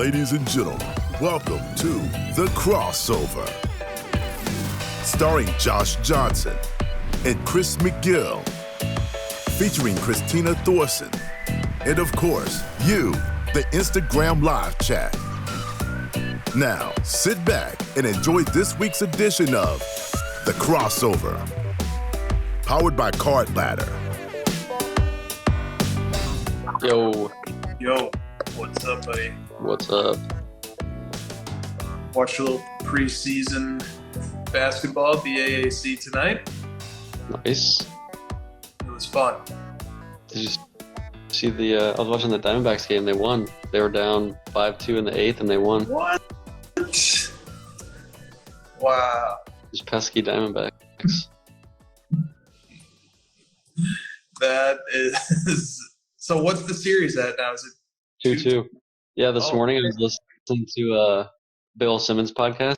Ladies and gentlemen, welcome to The Crossover. Starring Josh Johnson and Chris McGill. Featuring Christina Thorson. And of course, you, the Instagram live chat. Now, sit back and enjoy this week's edition of The Crossover. Powered by Card Ladder. Yo. What's up, buddy? What's up? Watched a little preseason basketball at the AAC tonight. Nice. It was fun. Did you see I was watching the Diamondbacks game. They won. They were down 5-2 in the 8th, and they won. What? Wow. These pesky Diamondbacks. That is... So what's the series at now? Is it 2-2. Yeah, this morning I was listening to Bill Simmons' podcast,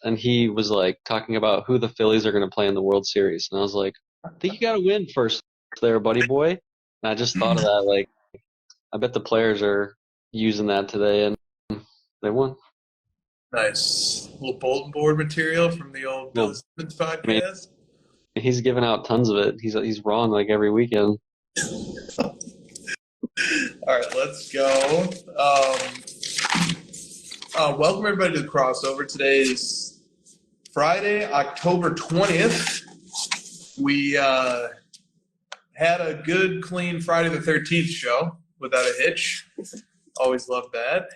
and he was like talking about who the Phillies are going to play in the World Series. And I was like, I think you got to win first there, buddy boy. And I just thought of that. Like, I bet the players are using that today, and they won. nice? A little bulletin board material from the old Bill Simmons podcast? He's giving out tons of it. He's wrong like every weekend. All right, let's go. Welcome everybody to the crossover. Today is Friday, October 20th. We had a good, clean Friday the 13th show without a hitch. Always love that.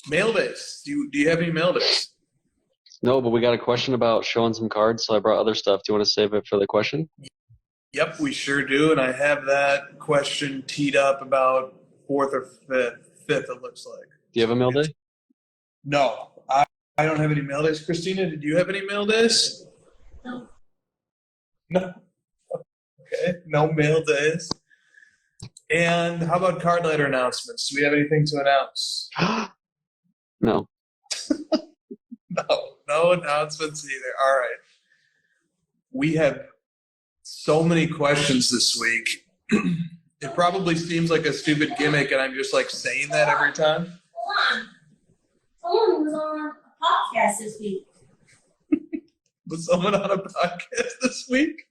Mail days. Do you have any mail days? No, but we got a question about showing some cards, so I brought other stuff. Do you want to save it for the question? Yep, we sure do, and I have that question teed up about 4th or 5th, it looks like. Do you have a mail day? No, I don't have any mail days. Christina, did you have any mail days? No. No? Okay, no mail days. And how about card letter announcements? Do we have anything to announce? No. No announcements either. All right. We have so many questions this week. It probably seems like a stupid gimmick, and I'm just like saying that every time. Hold on. Someone was on a podcast this week. Was someone on a podcast this week?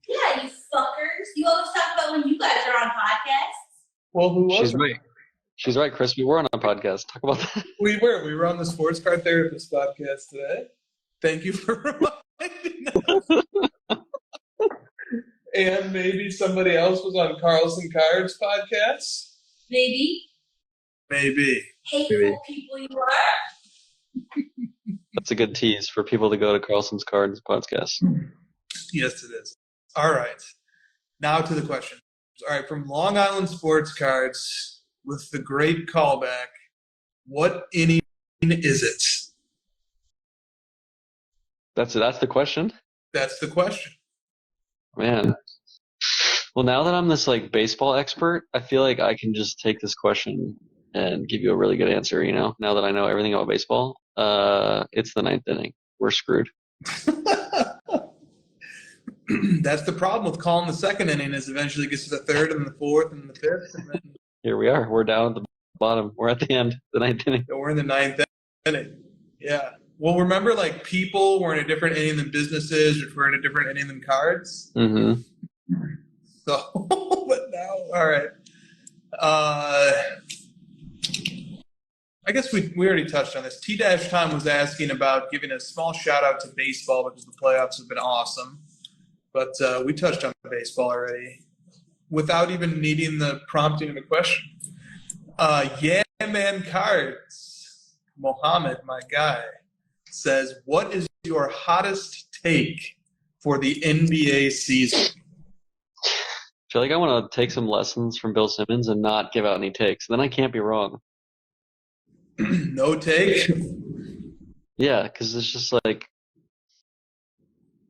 Yeah, you fuckers. You always talk about when you guys are on podcasts. Well, who was She's it? right. She's right, Chris. We were on a podcast. Talk about that. We were on the Sports Card Therapist podcast today. Thank you for reminding us. And maybe somebody else was on Carlson Cards podcast? Maybe. Hateful people you are. That's a good tease for people to go to Carlson's Cards podcast. Yes, it is. All right. Now to the question. All right, from Long Island Sports Cards with the great callback, what inning is it? That's the question? That's the question. Man. Well, now that I'm this like baseball expert, I feel like I can just take this question and give you a really good answer, now that I know everything about baseball. It's the 9th inning. We're screwed. That's the problem with calling the 2nd inning is eventually it gets to the 3rd and the 4th and the 5th. And then Here we are. We're down at the bottom. We're at the end, the 9th inning. we're in the 9th inning. Yeah. Well, remember, like, people were in a different inning than businesses, which were in a different inning than cards. Mm-hmm. So, but now, all right. I guess we already touched on this. T-Time was asking about giving a small shout out to baseball because the playoffs have been awesome. But we touched on baseball already without even needing the prompting of a question. Yeah, man, cards. Mohammed, my guy, says, what is your hottest take for the NBA season? I feel like I want to take some lessons from Bill Simmons and not give out any takes. Then I can't be wrong. No take? Yeah, because it's just like,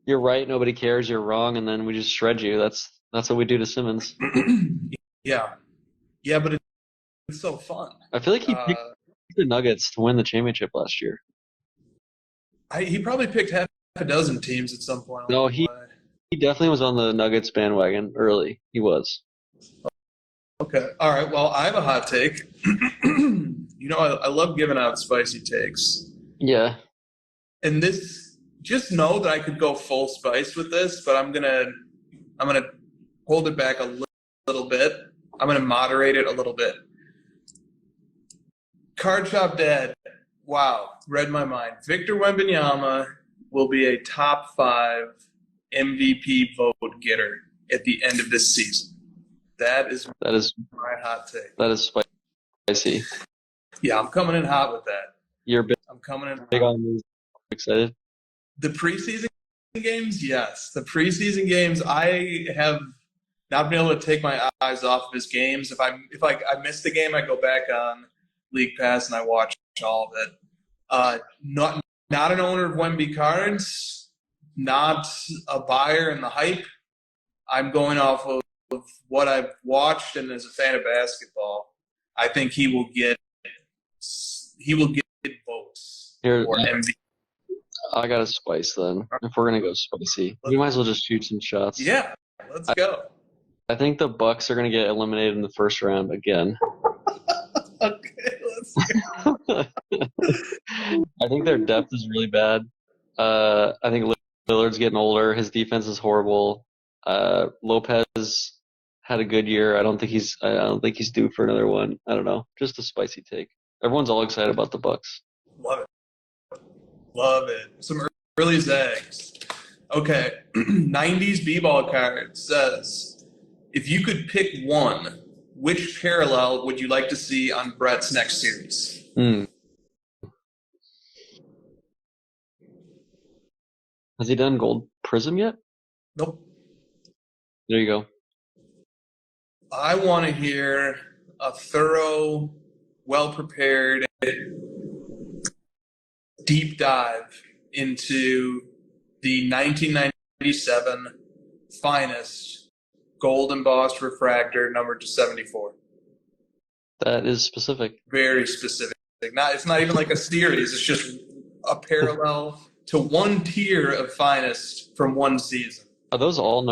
you're right, nobody cares, you're wrong, and then we just shred you. That's what we do to Simmons. Yeah. Yeah, but it's so fun. I feel like he picked the Nuggets to win the championship last year. He probably picked half a dozen teams at some point. No, he definitely was on the Nuggets bandwagon early. He was. Okay. All right. Well, I have a hot take. I love giving out spicy takes. Yeah. And this, just know that I could go full spice with this, but I'm gonna hold it back a little bit. I'm gonna moderate it a little bit. Card Shop Dad, wow, read my mind. Victor Wembanyama will be a top 5 MVP vote getter at the end of this season. That is my hot take. That is spicy. Yeah, I'm coming in hot with that. You're big. I'm coming in big hot. on these. Excited. The preseason games, yes. The preseason games, I have not been able to take my eyes off of his games. If I miss the game, I go back on League Pass and I watch all of it. Not an owner of Wemby cards, not a buyer in the hype. I'm going off of what I've watched and as a fan of basketball, I think he will get votes Here, for MVP. I got a spice then. If we're gonna go spicy, we might as well just shoot some shots. Yeah, let's go. I think the Bucks are gonna get eliminated in the first round again. Okay, let's go. I think their depth is really bad. I think Lillard's getting older. His defense is horrible. Lopez had a good year. I don't think he's due for another one. I don't know. Just a spicy take. Everyone's all excited about the Bucks. Love it. Love it. Some early Zags. Okay. 90s B-ball card says, if you could pick one, which parallel would you like to see on Brett's next series? Has he done Gold Prism yet? Nope. There you go. I want to hear a thorough, well-prepared, deep dive into the 1997 finest gold embossed refractor numbered to 74. That is specific. Very specific. It's not even like a series. It's just a parallel to one tier of finest from one season. Are those all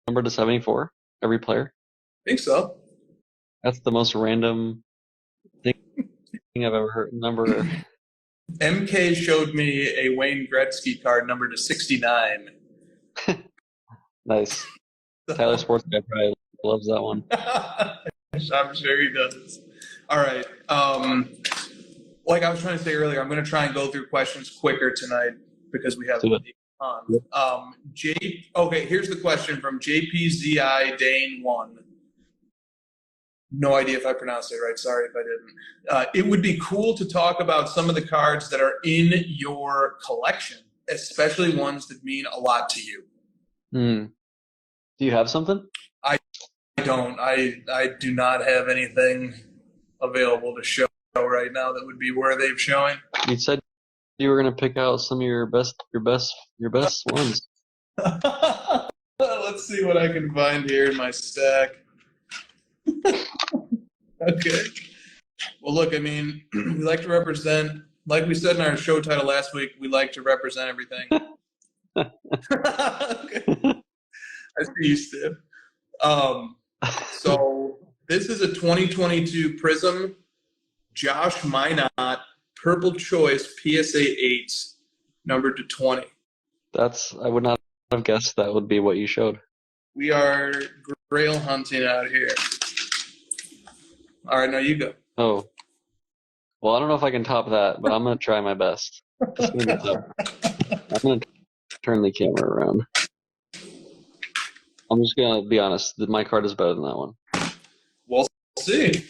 numbered to 74? Every player? I think so. That's the most random thing I've ever heard. Number. MK showed me a Wayne Gretzky card numbered to 69. Nice. Tyler Sports Guy probably loves that one. I'm sure he does. All right. Like I was trying to say earlier, I'm going to try and go through questions quicker tonight because we have on. Okay, here's the question from JPZI Dane 1. No idea if I pronounced it right. Sorry if I didn't. It would be cool to talk about some of the cards that are in your collection, especially ones that mean a lot to you. Do you have something? I don't. I do not have anything available to show right now that would be worthy of showing. You said you were going to pick out some of your best ones. Let's see what I can find here in my stack. Okay. Well, look, I mean, we like to represent, like we said in our show title last week, we like to represent everything. Okay. I see you, Steve. So this is a 2022 Prism Josh Minot Purple Choice PSA 8, numbered to 20. I would not have guessed that would be what you showed. We are grail hunting out here. All right, now you go. Oh. Well, I don't know if I can top that, but I'm going to try my best. It's gonna be tough. I'm going to turn the camera around. I'm just going to be honest. My card is better than that one. We'll see.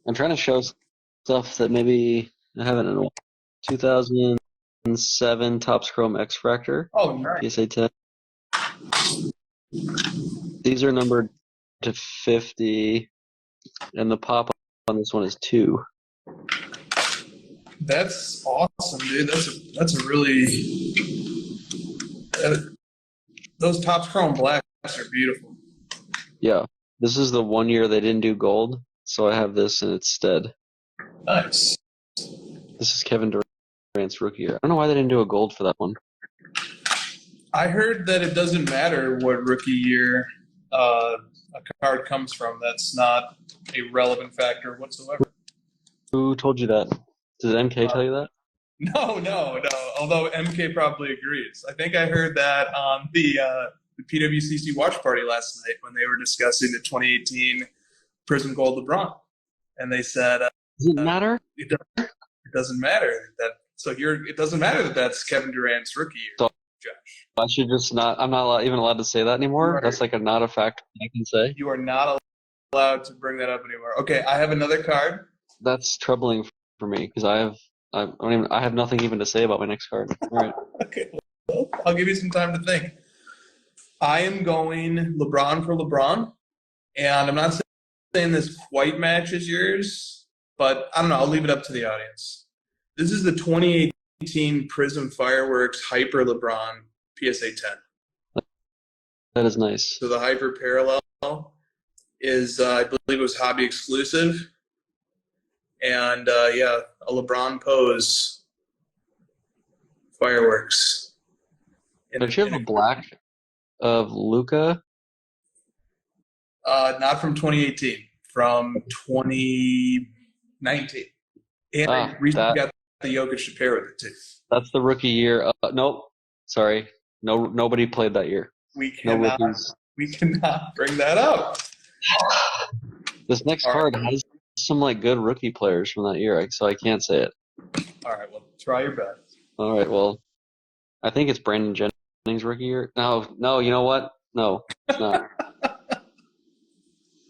I'm trying to show stuff that maybe I haven't in a while. 2007 Topps Chrome X-Fractor. Oh, nice. PSA 10. These are numbered to 50, and the pop on this one is 2. That's awesome, dude. That's a really those Topps Chrome Blacks are beautiful. Yeah, this is the 1 year they didn't do gold, so I have this in its stead. Nice. This is Kevin Durant's rookie year. I don't know why they didn't do a gold for that one. I heard that it doesn't matter what rookie year a card comes from. That's not a relevant factor whatsoever. Who told you that? Did MK tell you that? No. Although MK probably agrees. I think I heard that on the PWCC watch party last night when they were discussing the 2018 Prism Gold LeBron, and they said Does it matter? it doesn't matter that. So it doesn't matter that that's Kevin Durant's rookie year, So Josh. I should just not. I'm not even allowed to say that anymore. That's like not a fact I can say. You are not allowed to bring that up anymore. Okay, I have another card. That's troubling for me because I have nothing even to say about my next card. All right. Okay, well, I'll give you some time to think. I am going LeBron for LeBron, and I'm not saying this quite matches yours, but I don't know. I'll leave it up to the audience. This is the 2018 Prism Fireworks Hyper LeBron PSA 10. That is nice. So the Hyper Parallel is, I believe it was hobby exclusive. And, a LeBron pose fireworks. Don't you have a black of Luca? Not from 2018, from 2019. And I recently got the Jokic to pair with it, too. That's the rookie year. Nope. Sorry. Nobody played that year. We cannot bring that up. This next card has some like good rookie players from that year, so I can't say it. All right, well, try your best. All right, well, I think it's Brandon Jennings' rookie year. No, you know what? No, it's not.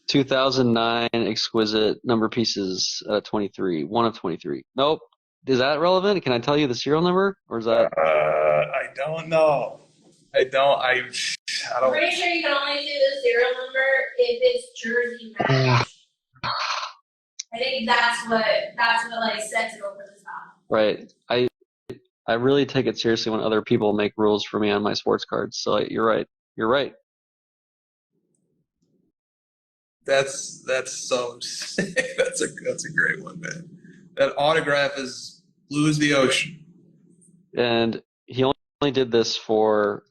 2009 exquisite number pieces, 23, 1 of 23. Nope. Is that relevant? Can I tell you the serial number, or is that? I don't know. I don't. I'm pretty sure you can only do the serial number if it's jersey match. I think that's what like sets it over the top. Right. I really take it seriously when other people make rules for me on my sports cards. So you're right. You're right. That's so sick. That's a great one, man. That autograph is blue as the ocean. And he only did this for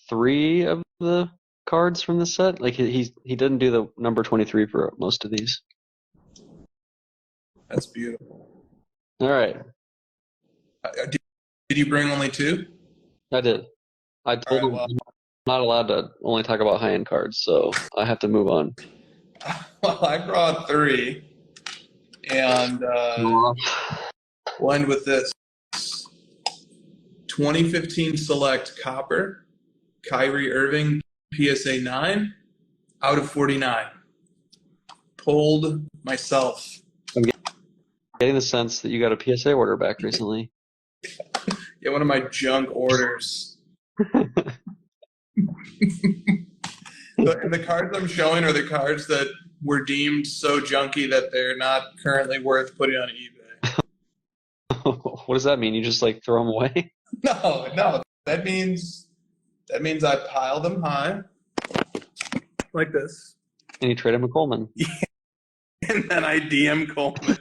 3 of the cards from the set. Like he didn't do the number 23 for most of these. That's beautiful. All right. Did you bring only 2? I did. I told him I'm not allowed to only talk about high-end cards, so I have to move on. Well, I brought 3, and we'll end with this. 2015 Select Copper, Kyrie Irving, PSA 9, out of 49. Pulled myself. I'm getting the sense that you got a PSA order back recently. Yeah, one of my junk orders. The cards I'm showing are the cards that were deemed so junky that they're not currently worth putting on eBay. What does that mean? You just like throw them away? No. That means I pile them high, like this. And you trade him a Coleman. And then I DM Coleman.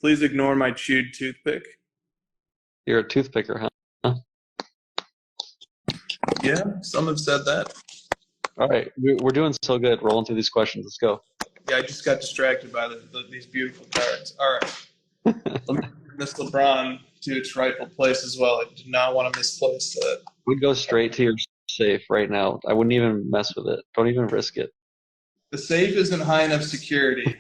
Please ignore my chewed toothpick. You're a toothpicker, huh? Yeah, some have said that. All right, we're doing so good. Rolling through these questions. Let's go. Yeah, I just got distracted by these beautiful cards. All right. Let me bring Miss LeBron to its rightful place as well. I do not want to misplace that. We'd go straight to your safe right now. I wouldn't even mess with it. Don't even risk it. The safe isn't high enough security.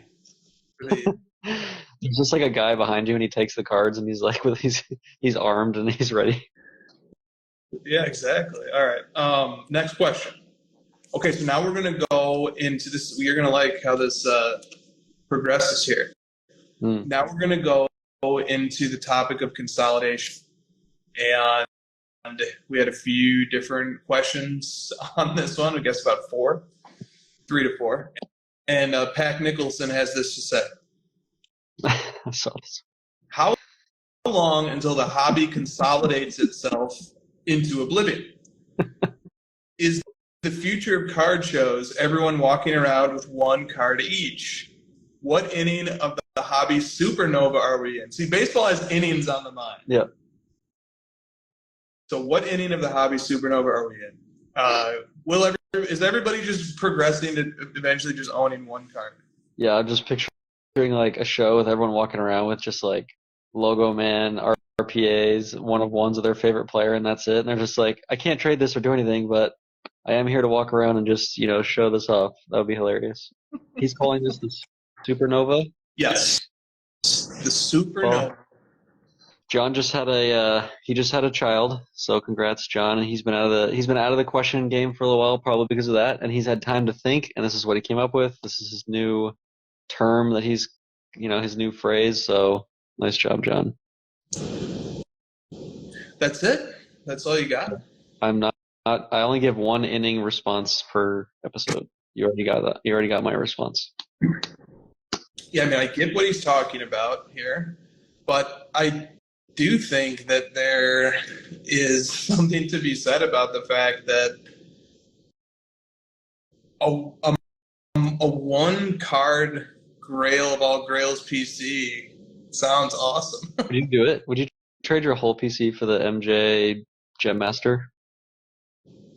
There's just like a guy behind you, and he takes the cards, and he's like, he's armed and he's ready. Yeah, exactly. All right. Next question. Okay, so now we're going to go into this. You're going to like how this progresses here. Now we're going to go into the topic of consolidation. And we had a few different questions on this one. I guess about 3 to 4. And Pac Nicholson has this to say. I saw this. How long until the hobby consolidates itself into oblivion? Is the future of card shows everyone walking around with 1 card each? What inning of the hobby supernova are we in? See, baseball has innings on the mind. Yeah. So what inning of the hobby supernova are we in? Is everybody just progressing to eventually just owning 1 card? Yeah, I'm just picturing like a show with everyone walking around with just like logo man, RPAs, one of ones of their favorite player, and that's it. And they're just like, I can't trade this or do anything, but I am here to walk around and just, show this off. That would be hilarious. He's calling this the supernova. Yes. The supernova. Well, John just had a child, so congrats, John. And he's been out of the question game for a little while, probably because of that. And he's had time to think, and this is what he came up with. This is his new term that he's, his new phrase. So nice job, John. That's it. That's all you got. I'm not. I only give 1 inning response per episode. You already got that. You already got my response. Yeah, I mean, I get what he's talking about here, but I do think that there is something to be said about the fact that a one-card Grail of all Grails PC sounds awesome. Would you do it? Would you trade your whole PC for the MJ Gem Master?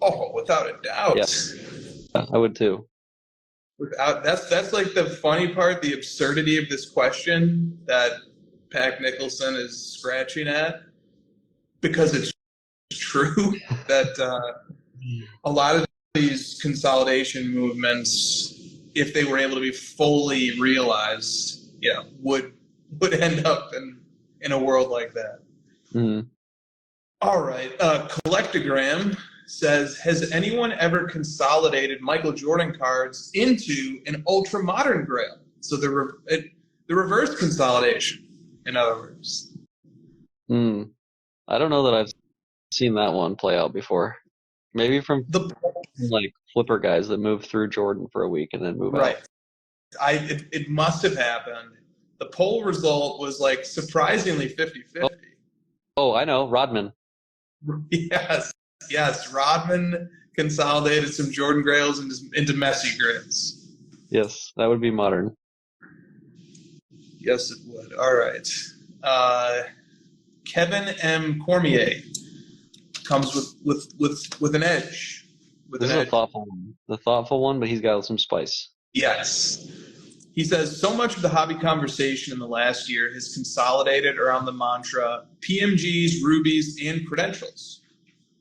Oh, without a doubt. Yeah, I would too. That's like the funny part, the absurdity of this question that Pac Nicholson is scratching at, because it's true that a lot of these consolidation movements, if they were able to be fully realized, would end up in a world like that. Mm-hmm. All right, Collectogram says, has anyone ever consolidated Michael Jordan cards into an ultra modern Grail? So the reverse consolidation, in other words. I don't know that I've seen that one play out before. Maybe from like flipper guys that move through Jordan for a week and then move out. It must have happened. The poll result was like surprisingly 50-50. Oh, I know, Rodman. Yes, Rodman consolidated some Jordan Grails into messy Grails. Yes, that would be modern. Yes, it would. All right. Kevin M. Cormier comes with an edge. This is a thoughtful one. The thoughtful one, but he's got some spice. Yes. He says, so much of the hobby conversation in the last year has consolidated around the mantra PMGs, rubies, and credentials,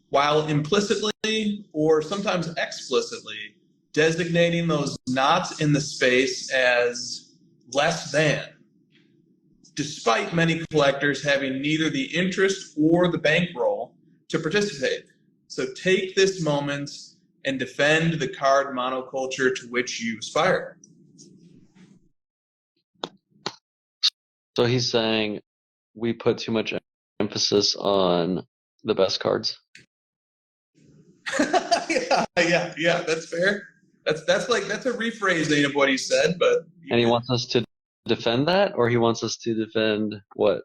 while implicitly or sometimes explicitly designating those not in the space as less than, despite many collectors having neither the interest or the bankroll to participate. So take this moment and defend the card monoculture to which you aspire. So he's saying we put too much emphasis on the best cards. yeah, that's fair. That's a rephrasing of what he said, but and he wants us to defend that, or he wants us to defend what?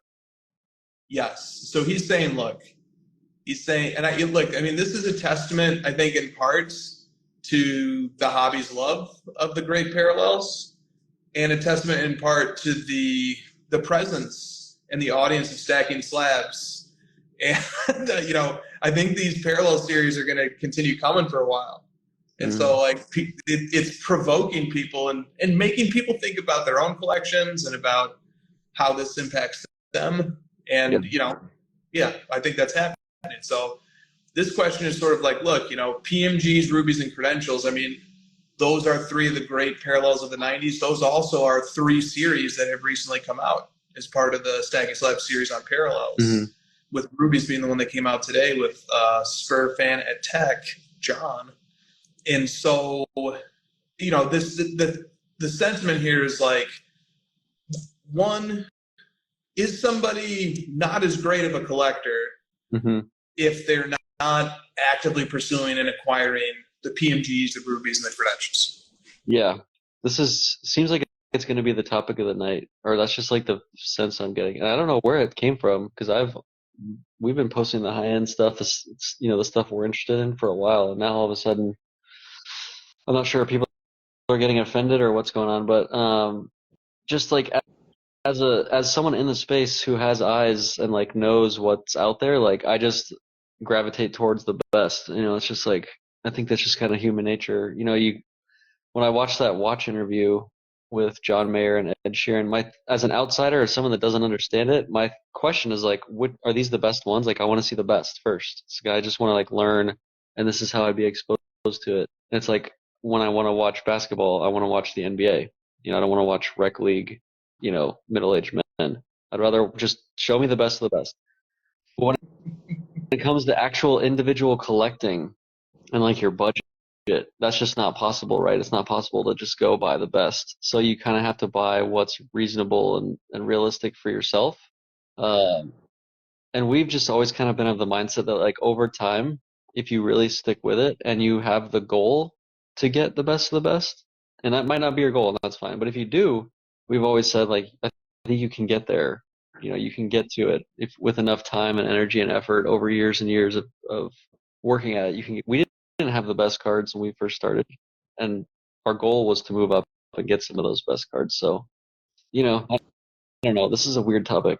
Yes. So he's saying, and I mean, this is a testament, I think, in parts to the hobby's love of the great parallels, and a testament in part to the presence and the audience of Stacking Slabs. And, I think these parallel series are going to continue coming for a while. And so, it's provoking people and making people think about their own collections and about how this impacts them. And, I think that's happening. So this question is sort of like, look, PMGs, rubies, and credentials, I mean, those are 3 of the great parallels of the 90s. Those also are 3 series that have recently come out as part of the Stacking Slab series on parallels, with rubies being the one that came out today with Spur fan at Tech, John. And so, the sentiment here is like, one, is somebody not as great of a collector if they're not actively pursuing and acquiring the PMGs, the rubies, and the credentials? Yeah, seems like it's going to be the topic of the night, or that's just like the sense I'm getting. And I don't know where it came from, because we've been posting the high end stuff, the stuff we're interested in for a while, and now all of a sudden, I'm not sure if people are getting offended or what's going on, but just like as someone in the space who has eyes and like knows what's out there, like I just gravitate towards the best. It's just like, I think that's just kind of human nature. When I watched that Watch interview with John Mayer and Ed Sheeran. As an outsider or someone that doesn't understand it, my question is like, what are these the best ones? Like, I want to see the best first. So I just want to like learn, and this is how I'd be exposed to it. And it's like when I want to watch basketball, I want to watch the NBA. You know, I don't want to watch rec league. You know, middle-aged men. I'd rather just show me the best of the best. But when it comes to actual individual collecting and like your budget, that's just not possible, right? It's not possible to just go buy the best. So you kind of have to buy what's reasonable and realistic for yourself. And we've just always kind of been of the mindset that like over time, if you really stick with it and you have the goal to get the best of the best, and that might not be your goal, and that's fine. But if you do, we've always said like, I think you can get there. You know, you can get to it if with enough time and energy and effort over years and years of working at it. You can. We didn't have the best cards when we first started, and our goal was to move up and get some of those best cards. So, you know, I don't know. This is a weird topic.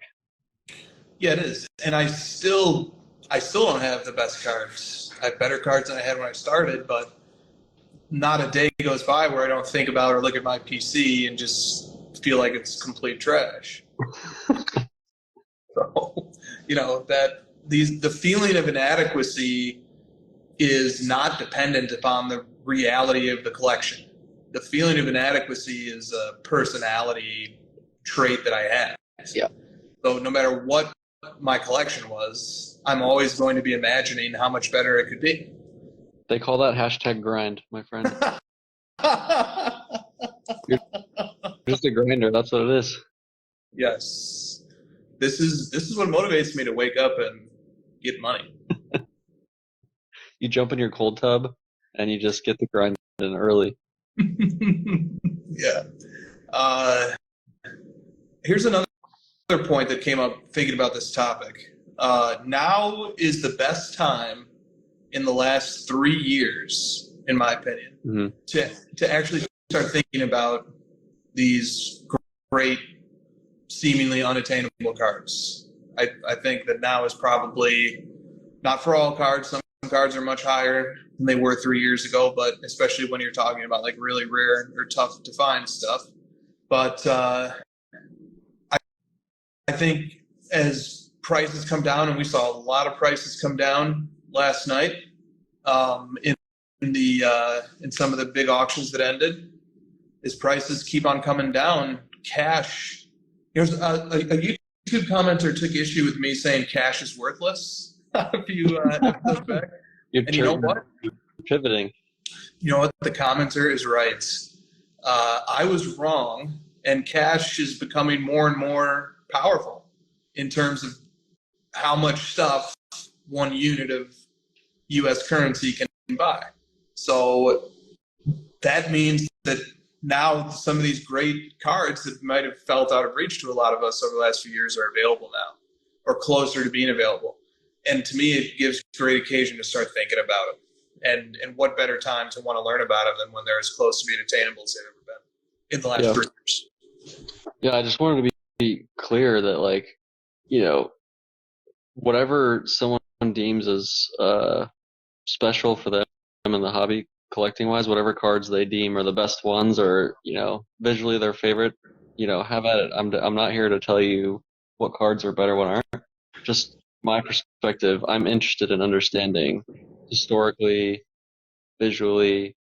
Yeah, it is, and I still don't have the best cards. I have better cards than I had when I started, but not a day goes by where I don't think about or look at my PC and just feel like it's complete trash. So, you know, the feeling of inadequacy is not dependent upon the reality of the collection. The feeling of inadequacy is a personality trait that I have. Yeah. So no matter what my collection was, I'm always going to be imagining how much better it could be. They call that hashtag grind, my friend. You're just a grinder. That's what it is. Yes. This is what motivates me to wake up and get money. You jump in your cold tub and you just get the grind in early. Yeah. Here's another point that came up thinking about this topic. Now is the best time in the last 3 years, in my opinion, to actually start thinking about these great, seemingly unattainable cards. I think that now is probably not for all cards. Some cards are much higher than they were 3 years ago, but especially when you're talking about like really rare or tough to find stuff. But I think as prices come down, and we saw a lot of prices come down last night in some of the big auctions that ended, as prices keep on coming down, cash. There's a YouTube commenter took issue with me saying cash is worthless. If you look back, and you know what? Pivoting. You know what? The commenter is right. I was wrong, and cash is becoming more and more powerful in terms of how much stuff 1 unit of U.S. currency can buy. So that means that now some of these great cards that might have felt out of reach to a lot of us over the last few years are available now, or closer to being available. And to me, it gives great occasion to start thinking about them. And what better time to want to learn about them than when they're as close to being attainable as they've ever been in the last 3 years. Yeah, I just wanted to be clear that, like, you know, whatever someone deems as special for them in the hobby, collecting wise, whatever cards they deem are the best ones, or, you know, visually their favorite, you know, have at it. I'm not here to tell you what cards are better, what aren't. Just my perspective. I'm interested in understanding historically, visually,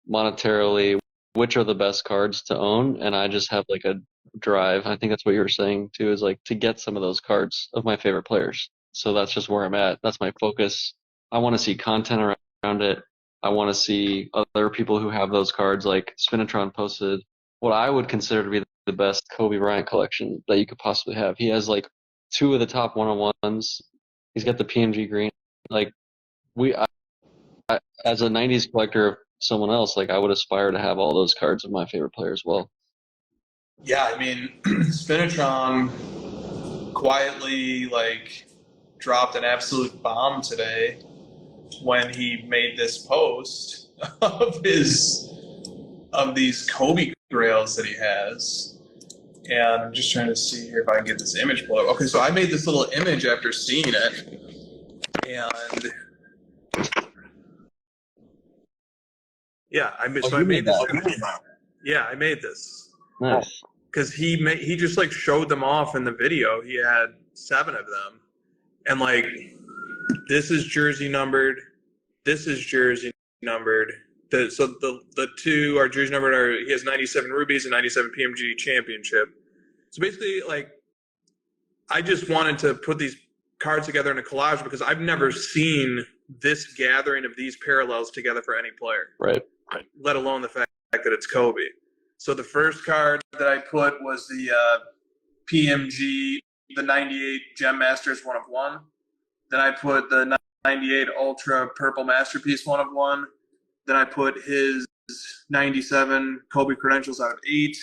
monetarily, which are the best cards to own, and I just have like a drive. I think that's what you were saying too, is like to get some of those cards of my favorite players. So that's just where I'm at. That's my focus. I want to see content around it. I want to see other people who have those cards. Like Spinatron posted what I would consider to be the best Kobe Bryant collection that you could possibly have. He has like 2 of the top one-on-ones. He's got the PMG green. Like I, as a 90s collector of someone else, like I would aspire to have all those cards of my favorite player as well. Yeah, I mean, Spinatron quietly like dropped an absolute bomb today when he made this post of these Kobe grails that he has. And I'm just trying to see here if I can get this image pulled up. Okay, so I made this little image after seeing it. And yeah, I made this. Yeah, I made this. Nice. Because he just like showed them off in the video. He had 7 of them, and like this is jersey numbered, this is jersey numbered. So the 2 are jersey numbered. He has 97 rubies and 97 PMG championship. So basically, like, I just wanted to put these cards together in a collage because I've never seen this gathering of these parallels together for any player. Right. Let alone the fact that it's Kobe. So the first card that I put was the PMG, the 98 Gem Masters 1 of 1. Then I put the 98 Ultra Purple Masterpiece 1 of 1. Then I put his 97 Kobe Credentials out of 8.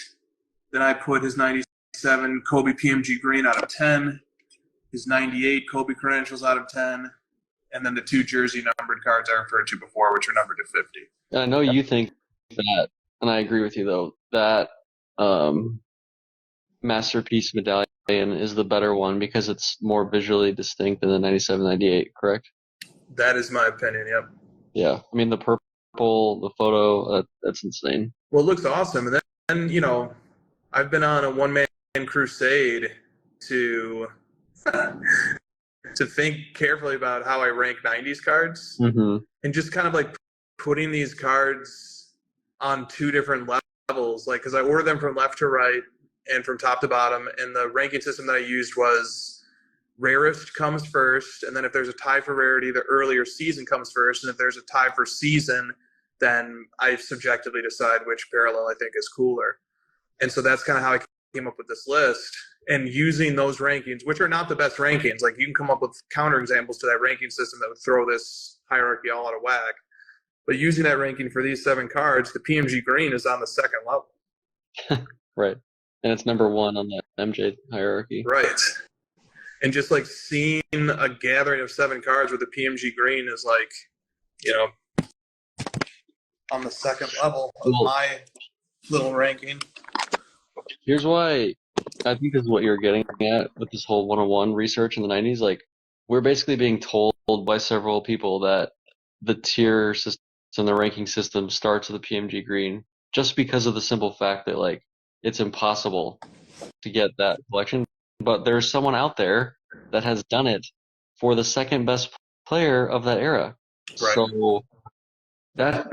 Then I put his 97 Kobe PMG Green out of 10. His 98 Kobe Credentials out of 10. And then the 2 jersey numbered cards I referred to before, which are numbered to 50. And I know you think that, and I agree with you though, that Masterpiece medallion is the better one because it's more visually distinct than the 97, 98, correct? That is my opinion, yep. Yeah. I mean, the purple, the photo, that's insane. Well, it looks awesome. And then, you know, I've been on a one-man crusade to to think carefully about how I rank 90s cards. Mm-hmm. And just kind of like putting these cards on 2 different levels, like, because I ordered them from left to right and from top to bottom, and the ranking system that I used was rarest comes first, and then if there's a tie for rarity, the earlier season comes first, and if there's a tie for season, then I subjectively decide which parallel I think is cooler. And so that's kind of how I came up with this list. And using those rankings, which are not the best rankings, like you can come up with counterexamples to that ranking system that would throw this hierarchy all out of whack. But using that ranking for these 7 cards, the PMG Green is on the 2nd level. Right. And it's number 1 on the MJ hierarchy. Right. And just like seeing a gathering of 7 cards with the PMG Green is like, you know, on the 2nd level of my little ranking. Here's why I think this is what you're getting at with this whole 101 research in the 90s. Like, we're basically being told by several people that the tier system, the ranking system starts with the PMG Green just because of the simple fact that, like, it's impossible to get that collection. But there's someone out there that has done it for the 2nd best player of that era. Right. So that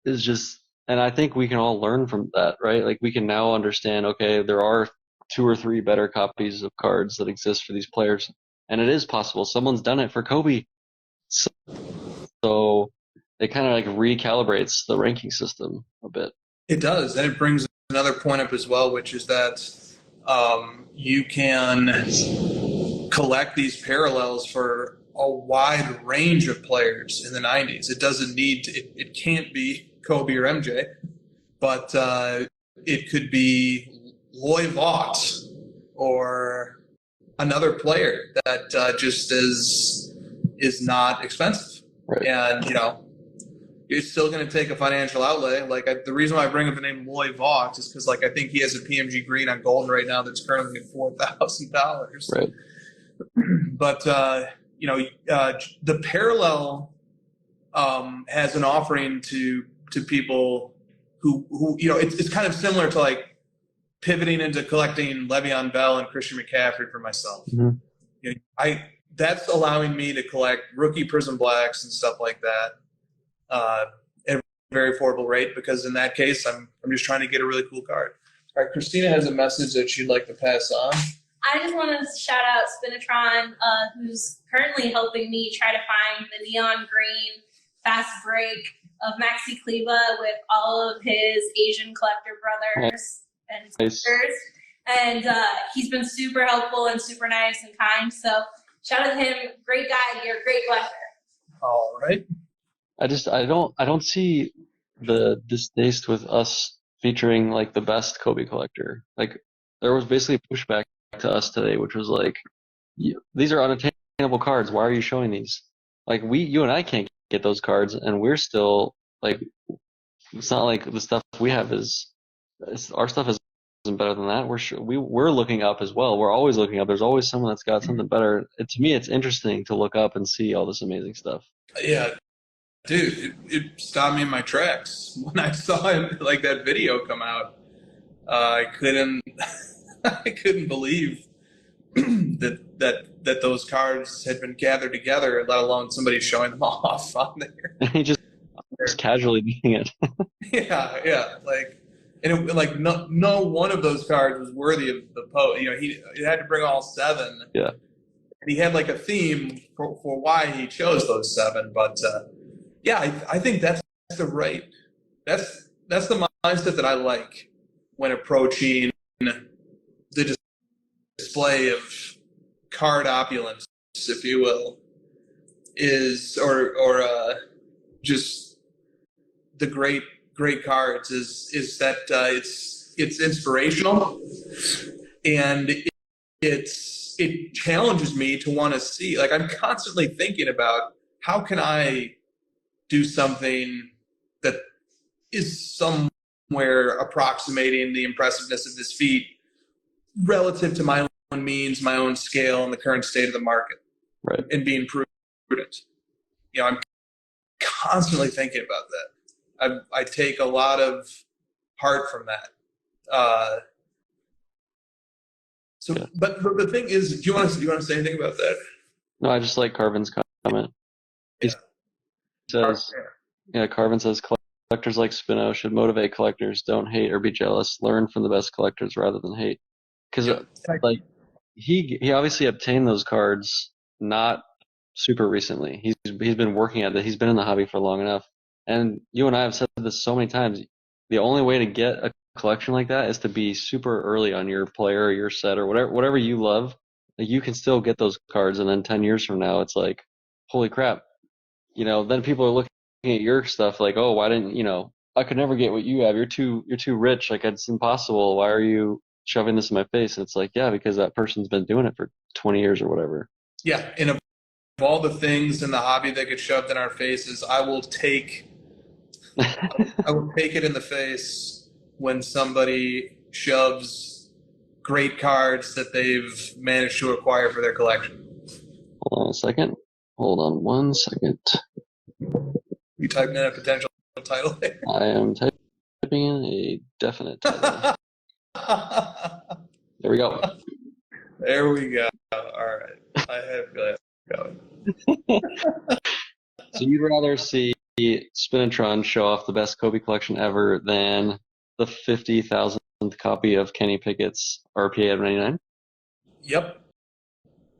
is just, and I think we can all learn from that, right? Like, we can now understand, okay, there are 2 or 3 better copies of cards that exist for these players, and it is possible. Someone's done it for Kobe. So it kind of like recalibrates the ranking system a bit. It does, and it brings another point up as well, which is that you can collect these parallels for a wide range of players in the 90s. It doesn't need to, it can't be Kobe or MJ, but it could be Loy Vaught or another player that just is not expensive. Right. And, you know, it's still going to take a financial outlay. Like, the reason why I bring up the name Loy Vaught is because, like, I think he has a PMG Green on Golden right now that's currently at $4,000. Right. But you know, the Parallel has an offering to people who you know, it's kind of similar to like pivoting into collecting Le'Veon Bell and Christian McCaffrey for myself. Mm-hmm. You know, that's allowing me to collect rookie Prism Blacks and stuff like that at a very affordable rate, because in that case, I'm just trying to get a really cool card. All right, Christina has a message that she'd like to pass on. I just want to shout out Spinatron, who's currently helping me try to find the neon green fast break of Maxi Kleba with all of his Asian collector brothers and sisters. And he's been super helpful and super nice and kind. So shout out to him. Great guy. You're a great collector. All right. I don't see the distaste with us featuring like the best Kobe collector. Like, there was basically pushback to us today, which was like, these are unattainable cards. Why are you showing these? Like, you and I can't get those cards, and we're still like, it's not like the stuff we have our stuff isn't better than that. We're looking up as well. We're always looking up. There's always someone that's got something better. To me, it's interesting to look up and see all this amazing stuff. Yeah, dude, it stopped me in my tracks when I saw him, like, that video come out. I couldn't I couldn't believe that those cards had been gathered together, let alone somebody showing them off on there. He just casually doing it. Yeah. Like no one of those cards was worthy of the post. He had to bring all 7. Yeah. And he had like a theme for why he chose those 7. But I think that's the mindset that I like when approaching the display of card opulence, if you will, just the great cards is that it's inspirational, and it challenges me to want to see. Like, I'm constantly thinking about how can I do something that is somewhere approximating the impressiveness of this feat relative to my own means, my own scale, and the current state of the market, right? And being prudent. I'm constantly thinking about that. I take a lot of heart from that. But the thing is, do you want to say anything about that? No, I just like Carvin's comment. He says, Carvin says, collectors like Spino should motivate collectors. Don't hate or be jealous. Learn from the best collectors rather than hate. Because he obviously obtained those cards not super recently. He's been working at it. He's been in the hobby for long enough. And you and I have said this so many times. The only way to get a collection like that is to be super early on your player or your set or whatever you love. Like, you can still get those cards, and then 10 years from now, it's like, holy crap. Then people are looking at your stuff like, oh, why didn't I could never get what you have. You're too rich. Like, it's impossible. Why are you shoving this in my face? And it's like, yeah, because that person's been doing it for 20 years or whatever. Yeah, and of all the things in the hobby that get shoved in our faces, I will take it in the face when somebody shoves great cards that they've managed to acquire for their collection. Hold on a second. Hold on 1 second. You typing in a potential title there? I am typing in a definite title. There we go. There we go. All right. I have going. So you'd rather see Spinatron show off the best Kobe collection ever than the 50,000th copy of Kenny Pickett's RPA of 99? Yep.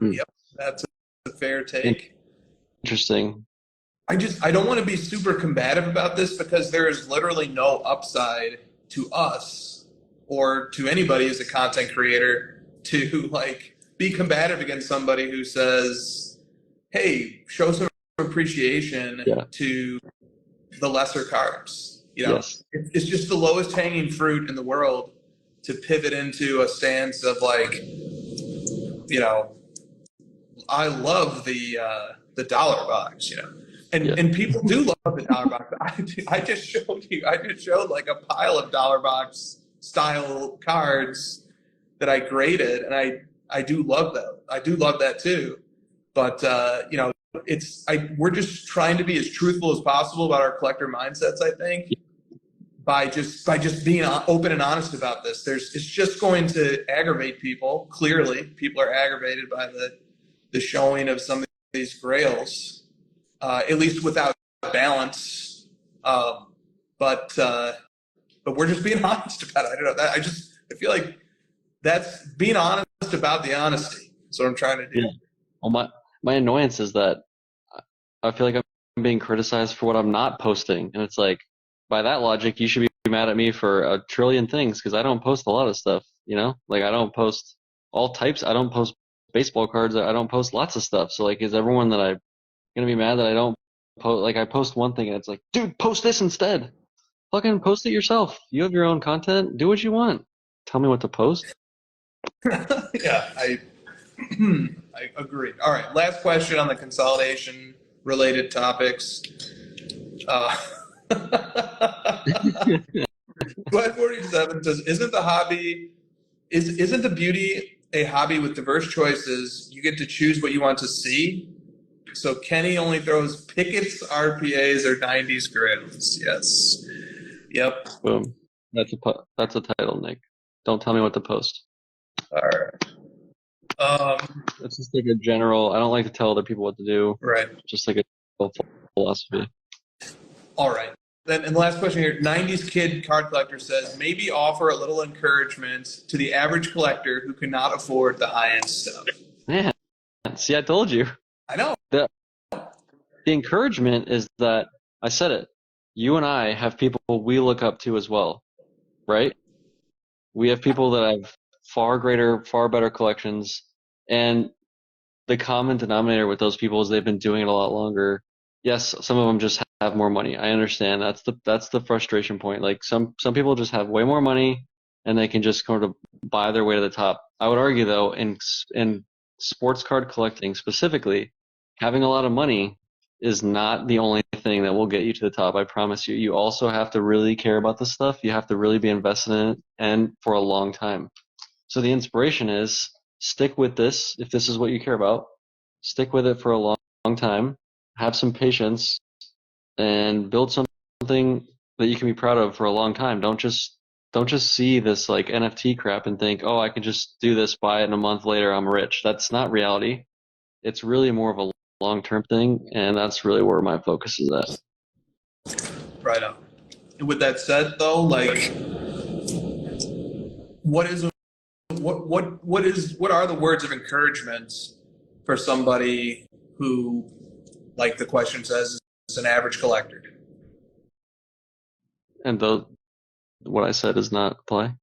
Yep. That's a fair take. Interesting. I don't want to be super combative about this, because there is literally no upside to us or to anybody as a content creator to be combative against somebody who says, hey, show some appreciation to the lesser cards. Yes. It's just the lowest hanging fruit in the world to pivot into a stance of I love the dollar box, and people do love the dollar box. I just showed like a pile of dollar box style cards that I graded, and I do love that. I do love that too. But we're just trying to be as truthful as possible about our collector mindsets, I think, by just being open and honest about this. It's just going to aggravate people. Clearly, people are aggravated by the showing of some of these grails, at least without balance. But we're just being honest about it. I don't know. I feel like that's being honest about the honesty. That's what I'm trying to do. Yeah. Well, my annoyance is that I feel like I'm being criticized for what I'm not posting. And it's like, by that logic, you should be mad at me for a trillion things, because I don't post a lot of stuff, Like, I don't post all types. I don't post baseball cards. I don't post lots of stuff. So, is everyone that I'm going to be mad that I don't post? I post one thing and it's like, dude, post this instead. Fucking post it yourself. You have your own content. Do what you want. Tell me what to post. Yeah, I agree. All right, last question on the consolidation related topics. 547 says, isn't the beauty a hobby with diverse choices? You get to choose what you want to see. So Kenny only throws Pickett's, RPAs, or 90s grails. Yes. Yep. Boom. That's a title, Nick. Don't tell me what to post. All right. It's just like a general. I don't like to tell other people what to do. Right. Just like a philosophy. All right. Then, and the last question here, 90s Kid Card Collector says, maybe offer a little encouragement to the average collector who cannot afford the high-end stuff. Man, see, I told you. I know. The encouragement is that, I said it, you and I have people we look up to as well, right? We have people that have far greater, far better collections, and the common denominator with those people is they've been doing it a lot longer. Yes, some of them just have more money. I understand. That's the frustration point. Like some people just have way more money and they can just kind of buy their way to the top. I would argue though, in sports card collecting specifically, having a lot of money is not the only thing that will get you to the top. I promise you. You also have to really care about this stuff. You have to really be invested in it and for a long time. So the inspiration is stick with this if this is what you care about. Stick with it for a long time. Have some patience and build something that you can be proud of for a long time. Don't just see this like NFT crap and think, oh, I can just do this, buy it, and a month later I'm rich. That's not reality. It's really more of a long-term thing, and that's really where my focus is at. Right on. And with that said, though, like, what are the words of encouragement for somebody who, like the question says, is an average collector? And what I said does not apply?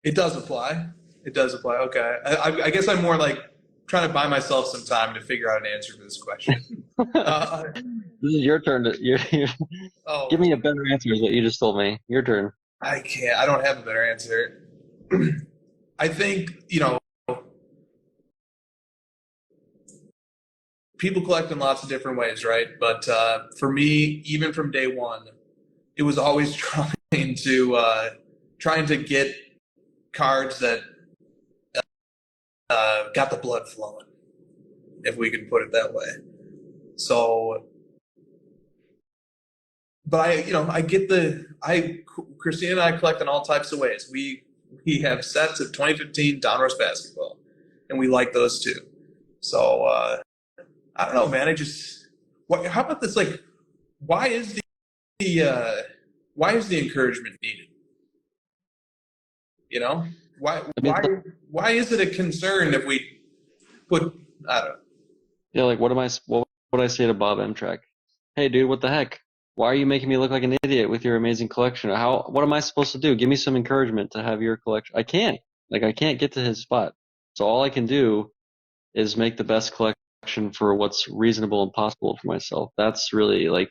It does apply. It does apply. Okay. I guess I'm more like trying to buy myself some time to figure out an answer for this question. This is your turn. Oh, Give me a better answer is what you just told me. Your turn. I can't. I don't have a better answer. I think, people collect in lots of different ways, right? But for me, even from day one, it was always trying to get cards that got the blood flowing, if we can put it that way. So, but Christina and I collect in all types of ways. We have sets of 2015 Donruss basketball, and we like those too. So, I don't know, man. How about this? Like, why is the encouragement needed? Why is it a concern if we put, I don't know. Yeah, like what would I say to Bob Amtrak? Hey, dude, what the heck? Why are you making me look like an idiot with your amazing collection? What am I supposed to do? Give me some encouragement to have your collection. I can't get to his spot. So all I can do is make the best collection for what's reasonable and possible for myself. That's really like,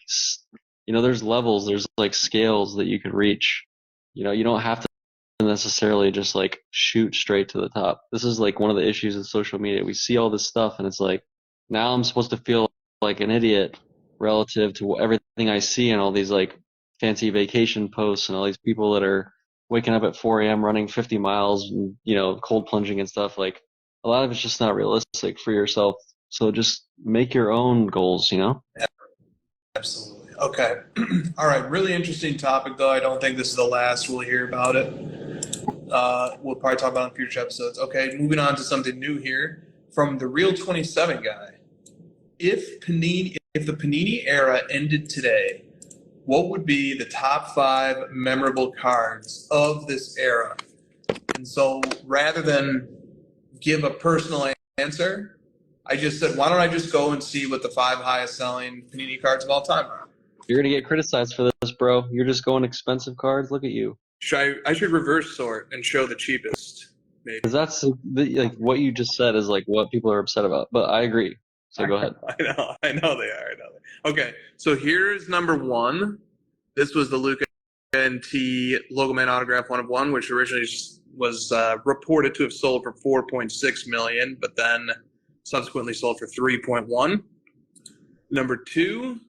there's levels, there's like scales that you can reach. You don't have to necessarily just like shoot straight to the top. This is like one of the issues with social media. We see all this stuff and it's like, now I'm supposed to feel like an idiot relative to everything I see in all these like fancy vacation posts and all these people that are waking up at 4 a.m. running 50 miles and, cold plunging and stuff. Like a lot of it's just not realistic for yourself. So just make your own goals, Yeah, absolutely. Okay. All right. Really interesting topic, though. I don't think this is the last we'll hear about it. We'll probably talk about it in future episodes. Okay. Moving on to something new here from the Real 27 guy. If the Panini era ended today, what would be the top 5 memorable cards of this era? And so rather than give a personal answer, I just said, why don't I just go and see what the 5 highest selling Panini cards of all time are? You're going to get criticized for this, bro. You're just going expensive cards. Look at you. I should reverse sort and show the cheapest, maybe. Because that's like what you just said is like what people are upset about. But I agree. So go ahead. I know they are. Okay, so here's number 1. This was the Luka NT Logo Man Autograph 1 of 1, which originally was reported to have sold for $4.6 million, but then subsequently sold for $3.1. Number 2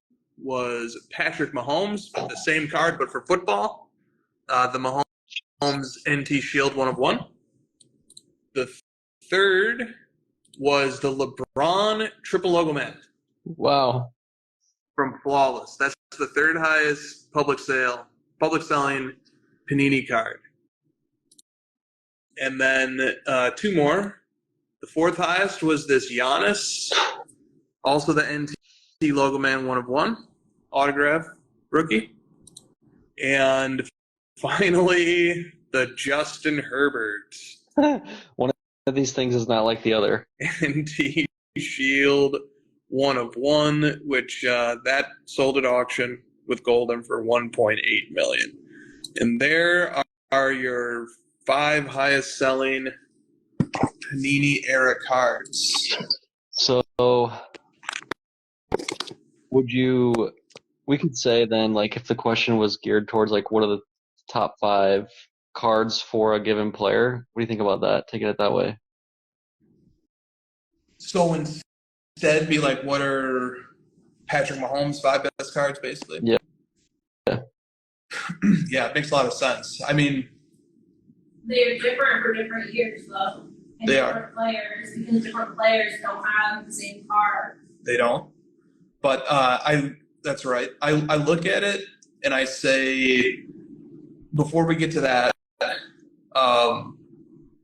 was Patrick Mahomes, the same card but for football. The Mahomes NT Shield 1 of 1. The third was the LeBron Triple Logo Man. Wow. From Flawless. That's the third highest public selling Panini card. And then 2 more. The 4th highest was this Giannis, also the NT Logo Man 1 of 1 autograph rookie. And finally, the Justin Herbert. One of these things is not like the other. NT Shield 1 of 1, which that sold at auction with Golden for $1.8 million. And there are your 5 highest selling Panini era cards. So we could say then, like, if the question was geared towards, like, what are the top 5 cards for a given player, what do you think about that? Taking it that way. So instead, be like, what are Patrick Mahomes' 5 best cards, basically? Yeah. Yeah, it makes a lot of sense. I mean, they're different for different years, though. And they different players, because different players don't have the same card. They don't. But that's right. I look at it and I say, before we get to that,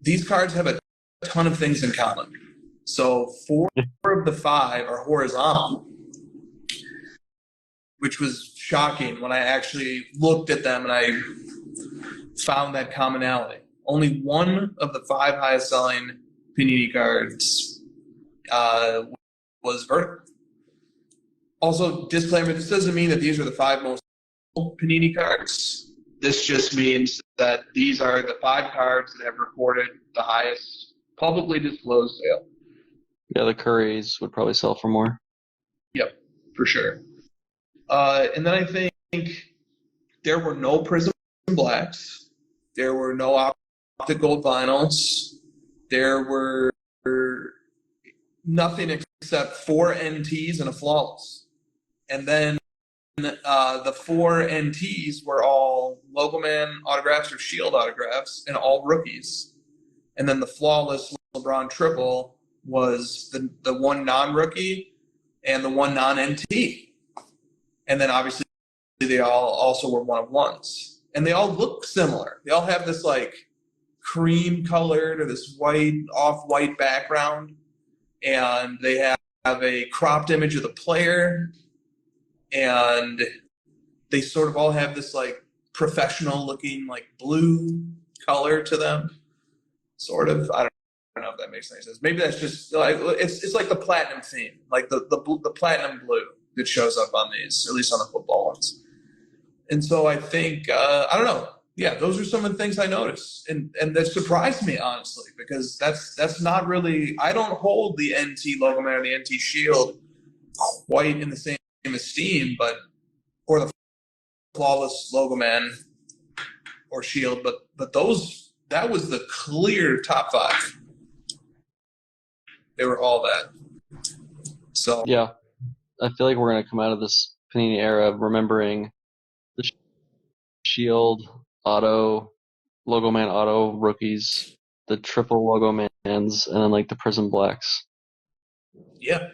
these cards have a ton of things in common. So 4 of the 5 are horizontal, which was shocking when I actually looked at them and I found that commonality. Only 1 of the 5 highest selling Panini cards was vertical. Also, disclaimer, this doesn't mean that these are the 5 most Panini cards. This just means that these are the 5 cards that have recorded the highest publicly disclosed sale. Yeah, the Currys would probably sell for more. Yep, for sure. And then I think there were no Prism Blacks. There were no Optic Gold vinyls. There were nothing except 4 NTs and a flawless. And then the 4 NTs were all Logo Man autographs or Shield autographs and all rookies. And then the flawless LeBron triple was the 1 non-rookie and the 1 non-NT. And then obviously they all also were 1 of 1s. And they all look similar. They all have this like cream colored or this white, off-white background. And they have a cropped image of the player. And they sort of all have this like professional looking like blue color to them. Sort of. I don't know if that makes any sense. Maybe that's just like it's like the platinum theme, like the platinum blue that shows up on these, at least on the football ones. And so I think I don't know. Yeah, those are some of the things I noticed, and that surprised me honestly, because that's not really. I don't hold the NT Logo Man or the NT Shield quite in the same esteem, or the flawless Logo Man or Shield, but those, that was the clear top 5. They were all that. So yeah, I feel like we're gonna come out of this Panini era remembering the Shield auto, Logo Man auto rookies, the triple Logo Mans, and then like the Prism Blacks. yeah.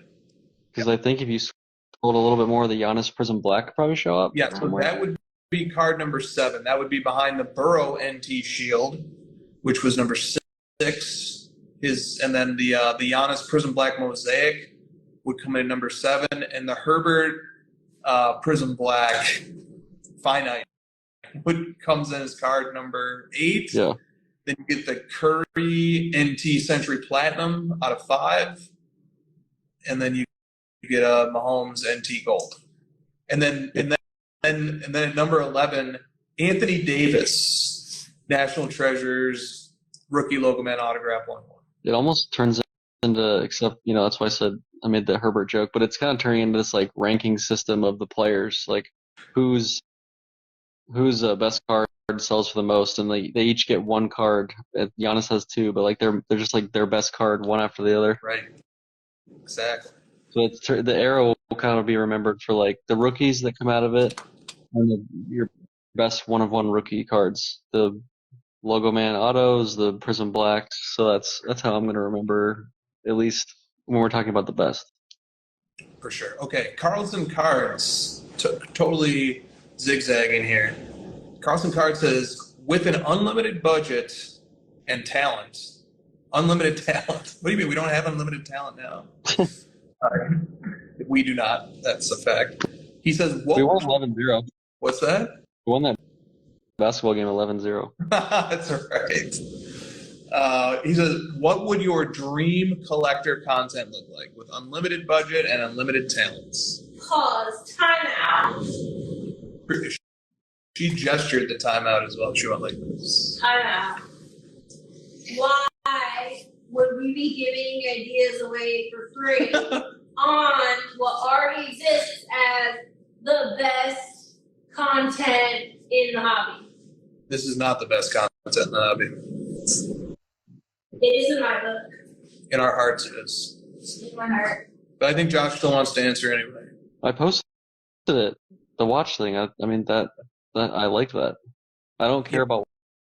Because I think if you scrolled a little bit more, the Giannis Prism Black could probably show up. Yeah, so that would be card number 7. That would be behind the Burrow NT Shield, which was number 6. And then the Giannis Prism Black Mosaic would come in number 7, and the Herbert Prism Black Finite comes in as card number 8. Yeah. Then you get the Curry NT Century Platinum out of 5, and then you get a Mahomes NT Gold, and then at number 11, Anthony Davis National Treasures Rookie Logo Man autograph 1-1. It almost turns into, except that's why I said I made the Herbert joke, but it's kind of turning into this like ranking system of the players, like whose best card sells for the most, and they each get 1 card. Giannis has 2, but like they're just like their best card one after the other. Right. Exactly. So it's the era will kind of be remembered for like the rookies that come out of it, and your best 1 of 1 rookie cards, the Logo Man autos, the Prism Blacks. So that's how I'm going to remember, at least when we're talking about the best. For sure. Okay, Carlson Cards, totally zigzagging here. Carlson Cards says, with an unlimited budget and talent. Unlimited talent. What do you mean? We don't have unlimited talent now. We do not. That's a fact. He says, We won 11-0. What's that? We won that basketball game 11-0. That's right. He says, what would your dream collector content look like with unlimited budget and unlimited talents? Pause. Time out. She gestured the timeout as well. She went like this. Time out. Why would we be giving ideas away for free on what already exists as the best content in the hobby? This is not the best content in the hobby. It is in my book. In our hearts, it is. In my heart. But I think Josh still wants to answer anyway. I posted it, the watch thing. I mean, that I liked that. I don't care about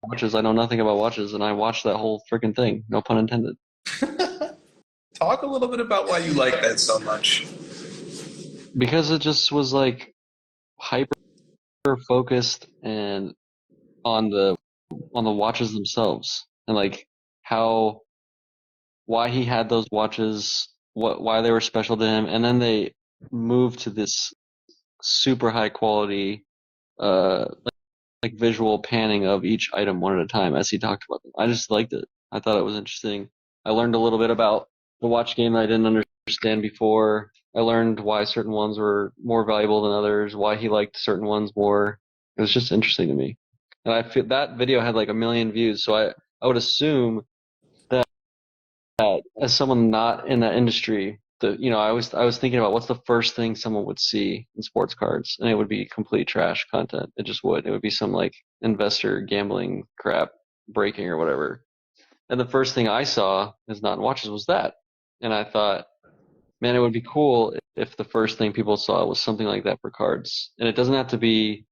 watches. I know nothing about watches, and I watched that whole freaking thing. No pun intended. Talk a little bit about why you like that so much. Because it just was like hyper focused and on the watches themselves, and like why he had those watches, why they were special to him, and then they moved to this super high quality like visual panning of each item one at a time as he talked about them. I just liked it. I thought it was interesting. I learned a little bit about the watch game that I didn't understand before. I learned why certain ones were more valuable than others, why he liked certain ones more. It was just interesting to me. And I feel that video had like 1 million views, so I would assume that as someone not in that industry, I was thinking about what's the first thing someone would see in sports cards, and it would be complete trash content. It just would. It would be some like investor gambling crap, breaking or whatever. And the first thing I saw as not in watches was that, and I thought, man, it would be cool if the first thing people saw was something like that for cards. And it doesn't necessarily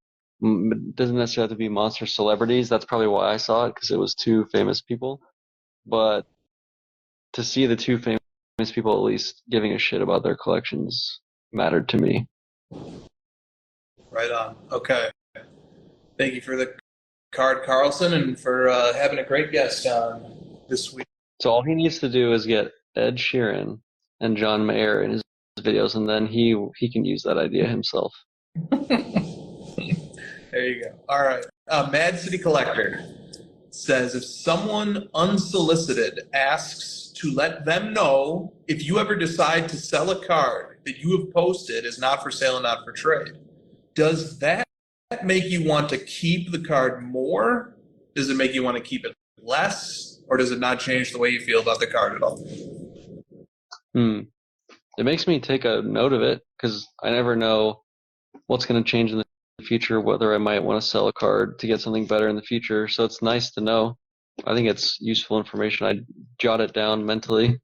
have to be monster celebrities. That's probably why I saw it, because it was two famous people. But to see the two famous people at least giving a shit about their collections mattered to me. Right on. Okay. Thank you for the card, Carlson, and for having a great guest on this week. So all he needs to do is get Ed Sheeran and John Mayer in his videos, and then he can use that idea himself. There you go. All right. Mad City Collector says, if someone unsolicited asks to let them know if you ever decide to sell a card that you have posted is not for sale and not for trade, does that make you want to keep the card more? Does it make you want to keep it less? Or does it not change the way you feel about the card at all? It makes me take a note of it, because I never know what's going to change in the future, whether I might want to sell a card to get something better in the future. So it's nice to know. I think it's useful information. I jot it down mentally.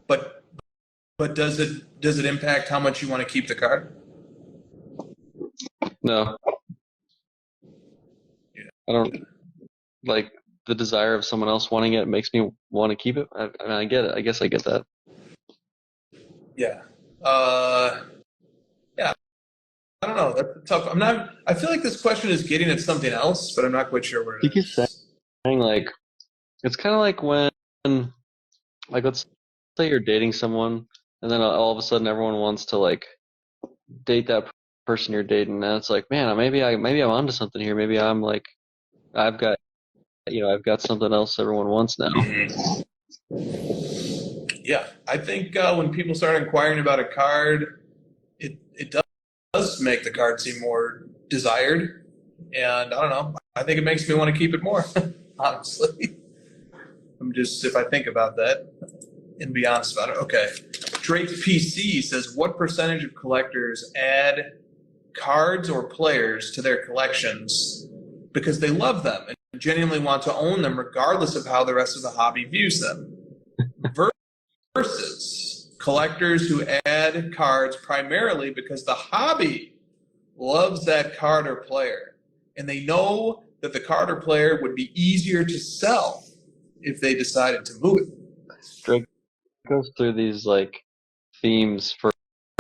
But does it impact how much you want to keep the card? No. Yeah. I don't like the desire of someone else wanting it makes me want to keep it. I mean, I get it. I guess I get that. Yeah. Yeah. I don't know. That's tough. I feel like this question is getting at something else, but I'm not quite sure where it is. Saying like, it's kind of like when, like, let's say you're dating someone, and then all of a sudden everyone wants to like date that person you're dating, and it's like, man, maybe I'm onto something here. Maybe I'm like, I've got something else everyone wants now. Yeah, I think when people start inquiring about a card, it does make the card seem more desired, and I don't know. I think it makes me want to keep it more. Honestly, if I think about that and be honest about it. Okay, Drake PC says, what percentage of collectors add cards or players to their collections because they love them and genuinely want to own them, regardless of how the rest of the hobby views them? Versus collectors who add cards primarily because the hobby loves that card or player, and they know that the card or player would be easier to sell if they decided to move it. Drake goes through these like themes for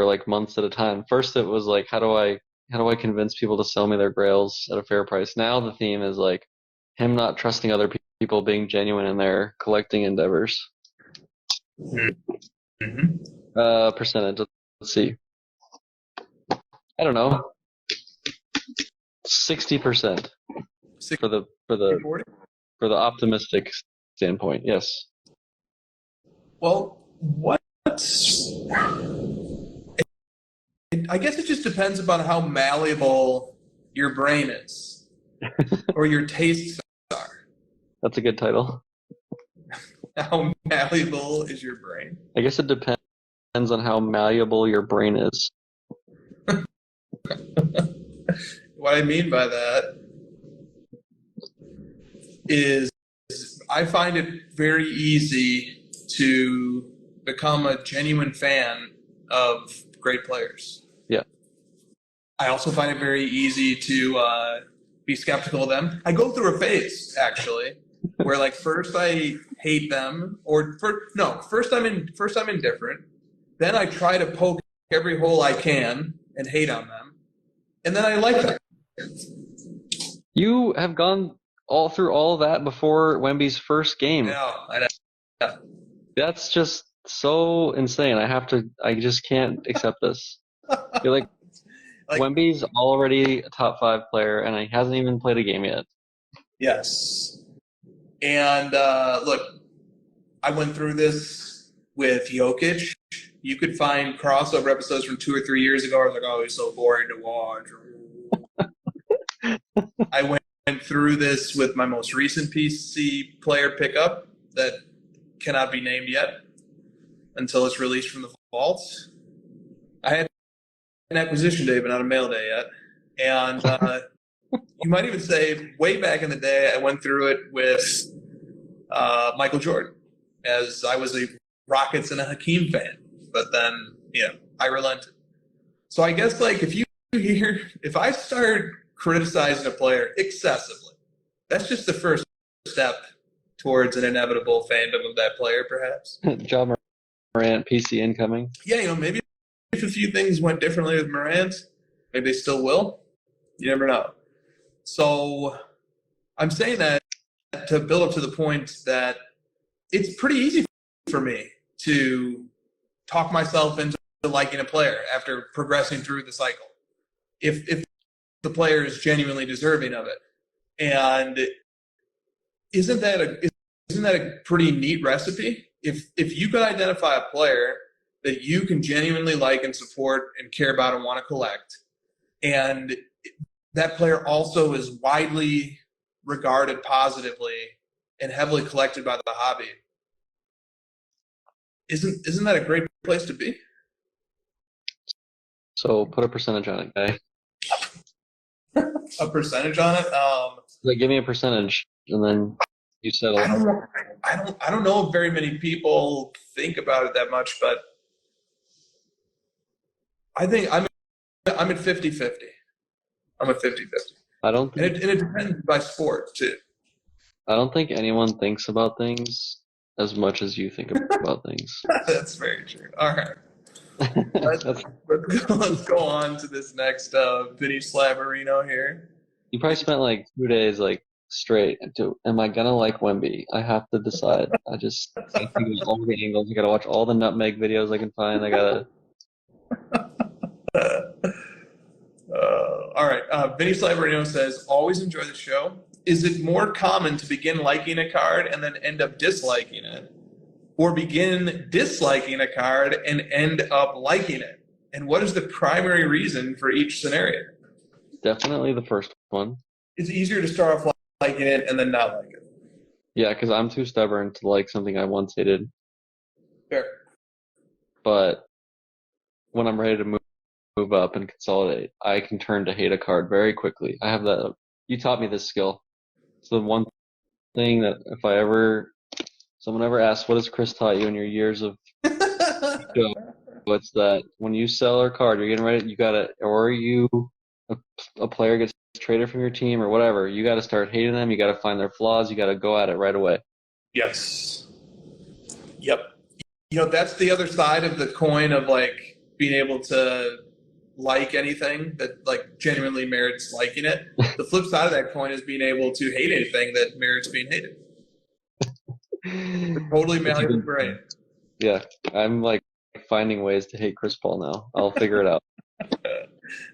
like months at a time. First it was like, how do I how do I convince people to sell me their grails at a fair price? Now the theme is like him not trusting other people being genuine in their collecting endeavors. Mm-hmm. Percentage. Let's see. I don't know. 60% for the optimistic standpoint. Yes. Well, I guess it just depends upon how malleable your brain is or your tastes are. That's a good title. How malleable is your brain? I guess it depends on how malleable your brain is. What I mean by that is I find it very easy to become a genuine fan of great players. Yeah. I also find it very easy to be skeptical of them. I go through a phase, actually, where like first I hate them, first I'm indifferent. Then I try to poke every hole I can and hate on them, and then I like them. You have gone through all of that before Wemby's first game. I know. That's just so insane. I just can't accept this. I feel like Wemby's already a top 5 player, and he hasn't even played a game yet. Yes. And look, I went through this with Jokic. You could find crossover episodes from 2 or 3 years ago. I was like, oh, he's so boring to watch. I went through this with my most recent PC player pickup that cannot be named yet until it's released from the vault. I had an acquisition day, but not a mail day yet. And you might even say way back in the day, I went through it with Michael Jordan, as I was a Rockets and a Hakeem fan. But then, I relented. So I guess if I start criticizing a player excessively, that's just the first step towards an inevitable fandom of that player, perhaps. John Morant, PC incoming. Yeah, maybe if a few things went differently with Morant, maybe they still will. You never know. So I'm saying that to build up to the point that it's pretty easy for me to talk myself into liking a player after progressing through the cycle, if the player is genuinely deserving of it. And isn't that a pretty neat recipe? If you could identify a player that you can genuinely like and support and care about and want to collect, and that player also is widely regarded positively and heavily collected by the hobby, isn't that a great place to be? So put a percentage on it, guy. A percentage on it? Give me a percentage, and then you settle. I don't know if very many people think about it that much, but I think I'm at 50-50. I'm at 50-50. I don't think, and it depends by sport too. I don't think anyone thinks about things as much as you think about things. That's very true. All right. Let's go on to this next Vinny Slaverino here. You probably spent like 2 days straight am I gonna like Wemby? I have to decide. I think of all the angles. I gotta watch all the nutmeg videos I can find. I gotta. All right. Vinny Slaverino says, always enjoy the show. Is it more common to begin liking a card and then end up disliking it, or begin disliking a card and end up liking it? And what is the primary reason for each scenario? Definitely the first one. It's easier to start off liking it and then not like it. Yeah, because I'm too stubborn to like something I once hated. Fair. But when I'm ready to move up and consolidate, I can turn to hate a card very quickly. I have that. You taught me this skill. It's the one thing that if someone ever asks, what has Chris taught you in your years of show? It's that when you sell a card, you're getting ready, a player gets traded from your team or whatever, you got to start hating them. You got to find their flaws. You got to go at it right away. Yes. Yep. That's the other side of the coin of being able to like anything that like genuinely merits liking it. The flip side of that coin is being able to hate anything that merits being hated. Totally malleable brain. Yeah, I'm like finding ways to hate Chris Paul now. I'll figure it out.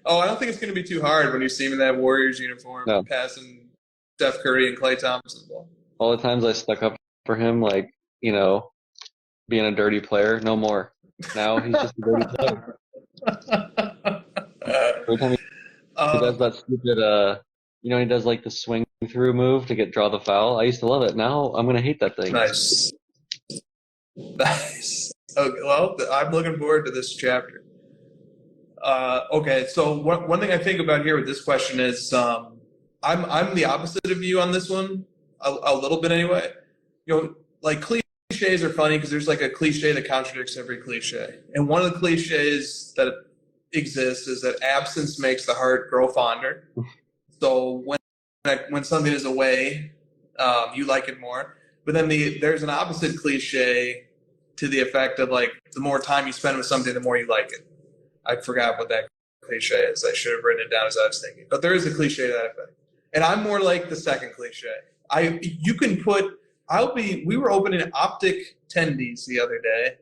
Oh, I don't think it's going to be too hard when you see him in that Warriors uniform passing Steph Curry and Klay Thompson the ball. All the times I stuck up for him, like, you know, being a dirty player, no more. Now he's just a dirty player. Every time he does that stupid, you know, he does like the swing through move to draw the foul. I used to love it. Now I'm going to hate that thing. Nice. Okay, well, I'm looking forward to this chapter. Okay, so one thing I think about here with this question is I'm the opposite of you on this one, a little bit anyway. You know, like cliches are funny because there's like a cliche that contradicts every cliche. And one of the cliches that exists is that absence makes the heart grow fonder. So when something is away, you like it more. But then there's an opposite cliche to the effect of like the more time you spend with something, the more you like it. I forgot what that cliche is. I should have written it down as I was thinking. But there is a cliche to that effect. And I'm more like the second cliche. We were opening Optic tendies the other day,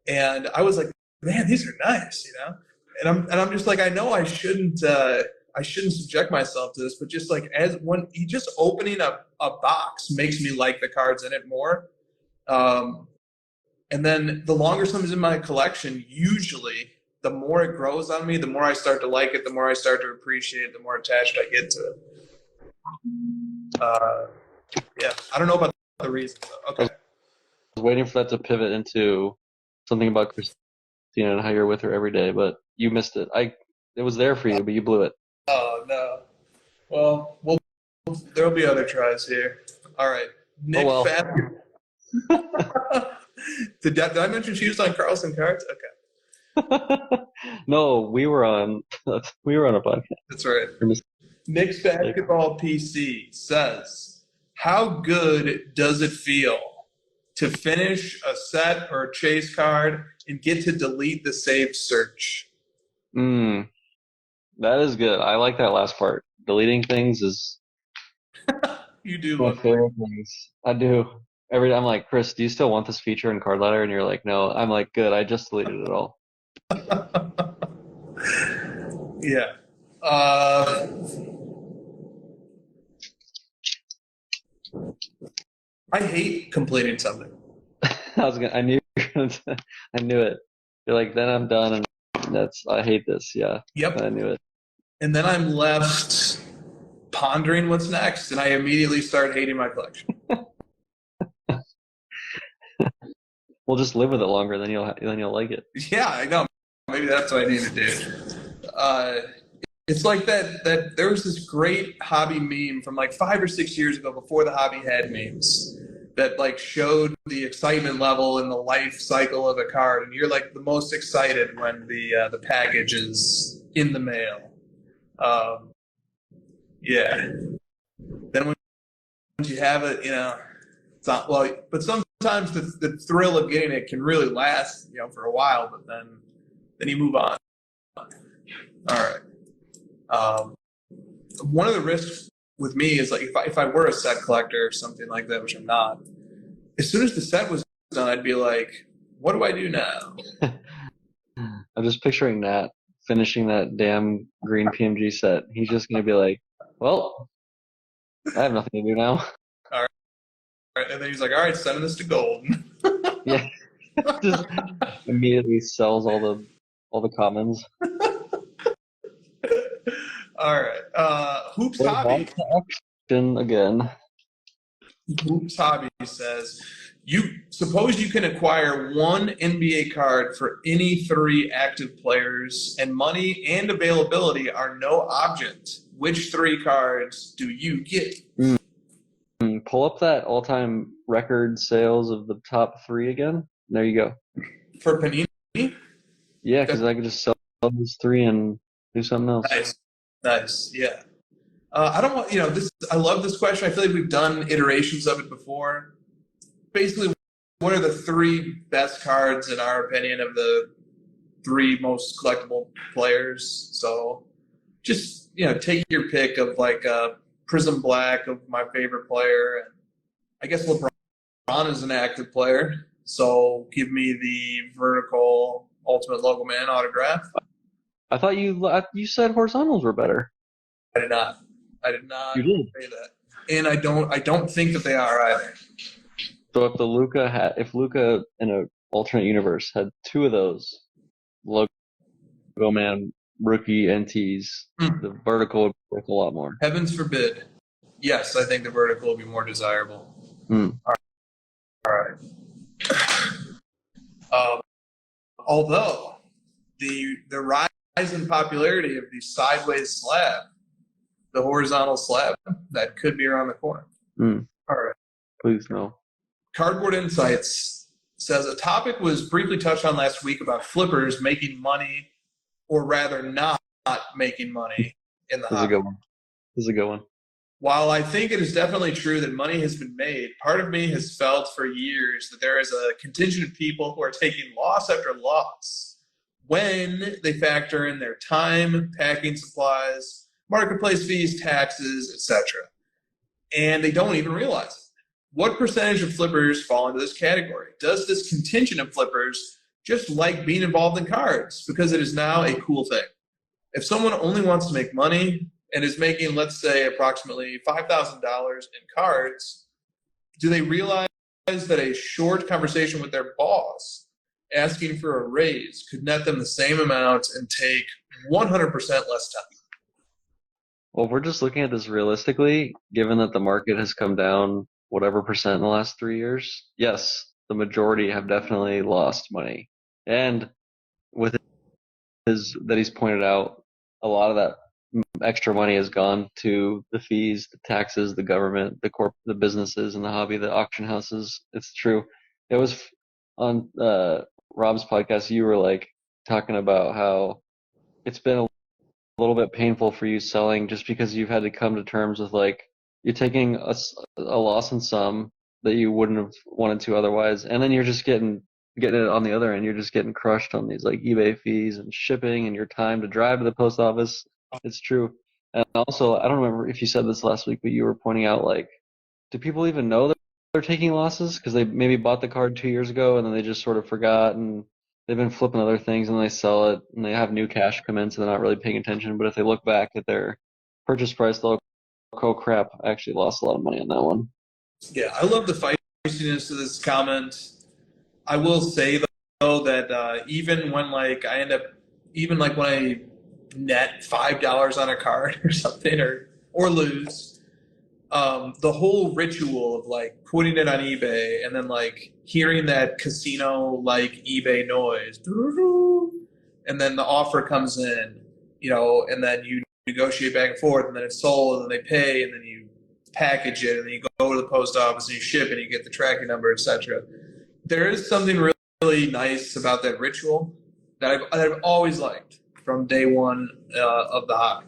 and I was like, man, these are nice, you know? And I'm just like, I know I shouldn't subject myself to this, but just like when just opening a box makes me like the cards in it more. And then the longer something's in my collection, usually the more it grows on me, the more I start to like it, the more I start to appreciate it, the more attached I get to it. Yeah, I don't know about the reasons. Okay. I was waiting for that to pivot into something about Christina and how you're with her every day, but you missed it. It was there for you, but you blew it. Oh, no. Well, there'll be other tries here. All right. Nick Did I mention she was on Carlson Cards? Okay. No, we were on a podcast. That's right. Nick's Basketball PC says, how good does it feel to finish a set or a chase card and get to delete the saved search? That is good. I like that last part. Deleting things is You do my love favorite things. I do. Every time I'm like, Chris, do you still want this feature in Card Ladder? And you're like, no. I'm like, good. I just deleted it all. Yeah. I hate completing something. I knew it. You're like, then I'm done, and I hate this. Yeah. Yep. I knew it. And then I'm left pondering what's next, and I immediately start hating my collection. We'll just live with it longer, then you'll like it. Yeah, I know. Maybe that's what I need to do. It's like that there was this great hobby meme from like 5 or 6 years ago before the hobby had memes that like showed the excitement level and the life cycle of a card, and you're like the most excited when the package is in the mail. Yeah. Then when you have it, you know, it's not well. But sometimes the thrill of getting it can really last, you know, for a while. But then you move on. All right. One of the risks with me is like if I were a set collector or something like that, which I'm not. As soon as the set was done, I'd be like, "What do I do now?" I'm just picturing Nat finishing that damn green PMG set. He's just gonna be like, "Well, I have nothing to do now." All right, and then he's like, "All right, sending this to gold." Yeah, just immediately sells all the commons. All right, Hoops Hobby. Again. Hoops Hobby says, suppose you can acquire one NBA card for any 3 active players, and money and availability are no object. Which 3 cards do you get? Pull up that all-time record sales of the top 3 again. There you go. For Panini? Yeah, because I could just sell those 3 and do something else. Nice. Yeah. I don't want, I love this question. I feel like we've done iterations of it before. Basically, what are the 3 best cards, in our opinion, of the 3 most collectible players. So just, take your pick of like Prism Black of my favorite player. And I guess LeBron is an active player. So give me the vertical Ultimate Logo Man autograph. I thought you said horizontals were better. I did not. You did. Say that. And I don't think that they are either. So if Luka in an alternate universe had 2 of those Logo Man rookie NTs, the vertical would work a lot more. Heavens forbid. Yes, I think the vertical would be more desirable. All right. Although the rise in popularity of the sideways slab, the horizontal slab, that could be around the corner. All right. Please no. Cardboard Insights says a topic was briefly touched on last week about flippers making money, or rather not making money in the hobby. This is a good one. While I think it is definitely true that money has been made, part of me has felt for years that there is a contingent of people who are taking loss after loss when they factor in their time, packing supplies, marketplace fees, taxes, etc. And they don't even realize it. What percentage of flippers fall into this category? Does this contingent of flippers just like being involved in cards because it is now a cool thing? If someone only wants to make money and is making, let's say, approximately $5,000 in cards, do they realize that a short conversation with their boss asking for a raise could net them the same amount and take 100% less time? Well, if we're just looking at this realistically, given that the market has come down whatever percent in the last 3 years, yes, the majority have definitely lost money. And with that he's pointed out, a lot of that extra money has gone to the fees, the taxes, the government, the businesses in the hobby, the auction houses. It's true. It was on Rob's podcast. You were like talking about how it's been a little bit painful for you selling just because you've had to come to terms with like you're taking a loss in some that you wouldn't have wanted to otherwise, and then you're just getting it on the other end. You're just getting crushed on these like eBay fees and shipping and your time to drive to the post office. It's true. And also, I don't remember if you said this last week, but you were pointing out like, do people even know that they're taking losses because they maybe bought the card 2 years ago and then they just sort of forgot and they've been flipping other things and they sell it and they have new cash come in, so they're not really paying attention. But if they look back at their purchase price, they'll go, oh crap, I actually lost a lot of money on that one. Yeah, I love the feistiness of this comment. I will say though that even when like I end up, even like when I net $5 on a card or something, or lose, the whole ritual of like putting it on eBay and then like hearing that casino like eBay noise, and then the offer comes in, and then you negotiate back and forth, and then it's sold, and then they pay, and then you package it, and then you go to the post office and you ship, and you get the tracking number, etc. There is something really nice about that ritual that I've always liked from day one of the hobby,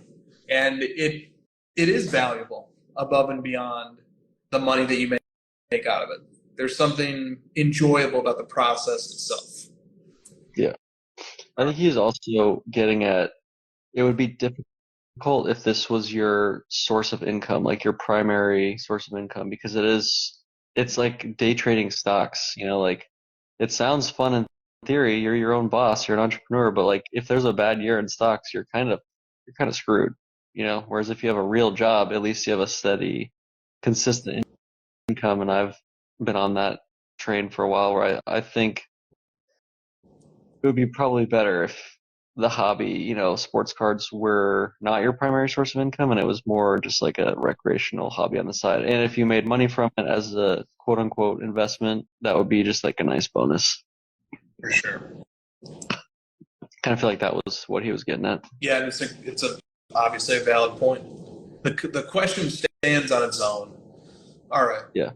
and it is valuable above and beyond the money that you make out of it. There's something enjoyable about the process itself. Yeah, I think he's also getting at it would be difficult if this was your source of income, like your primary source of income, because it's like day trading stocks, like it sounds fun in theory, you're your own boss, you're an entrepreneur, but like if there's a bad year in stocks, you're kind of screwed, whereas if you have a real job, at least you have a steady, consistent income. And I've been on that train for a while where I think it would be probably better if the hobby, sports cards were not your primary source of income and it was more just like a recreational hobby on the side. And if you made money from it as a quote unquote investment, that would be just like a nice bonus. For sure. Kind of feel like that was what he was getting at. Yeah, it's obviously a valid point. The question stands on its own. All right. Yeah.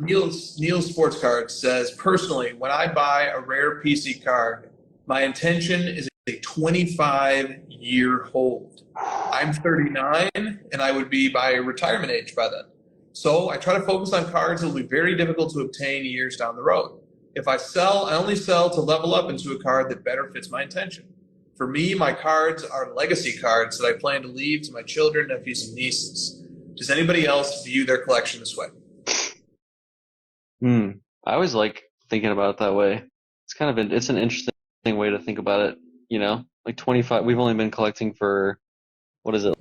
Neil Sports Cards says, personally, when I buy a rare PC card, my intention is a 25-year hold. I'm 39, and I would be by retirement age by then. So I try to focus on cards that will be very difficult to obtain years down the road. If I sell, I only sell to level up into a card that better fits my intention. For me, my cards are legacy cards that I plan to leave to my children, nephews, and nieces. Does anybody else view their collection this way? I always like thinking about it that way. It's an interesting way to think about it. Like 25. We've only been collecting for what is it,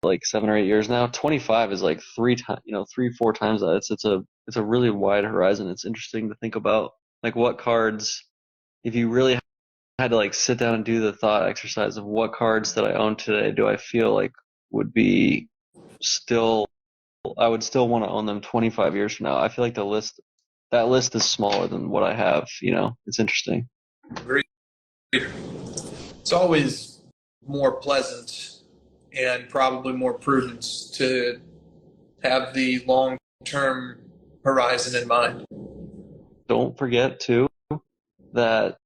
like 7 or 8 years now. 25 is like 4 times that. It's a really wide horizon. It's interesting to think about like what cards, if you really had to like sit down and do the thought exercise of what cards that I own today do I feel like would be still, I would still want to own them 25 years from now. I feel like that list is smaller than what I have. It's interesting. Very. It's always more pleasant and probably more prudent to have the long-term horizon in mind. Don't forget too that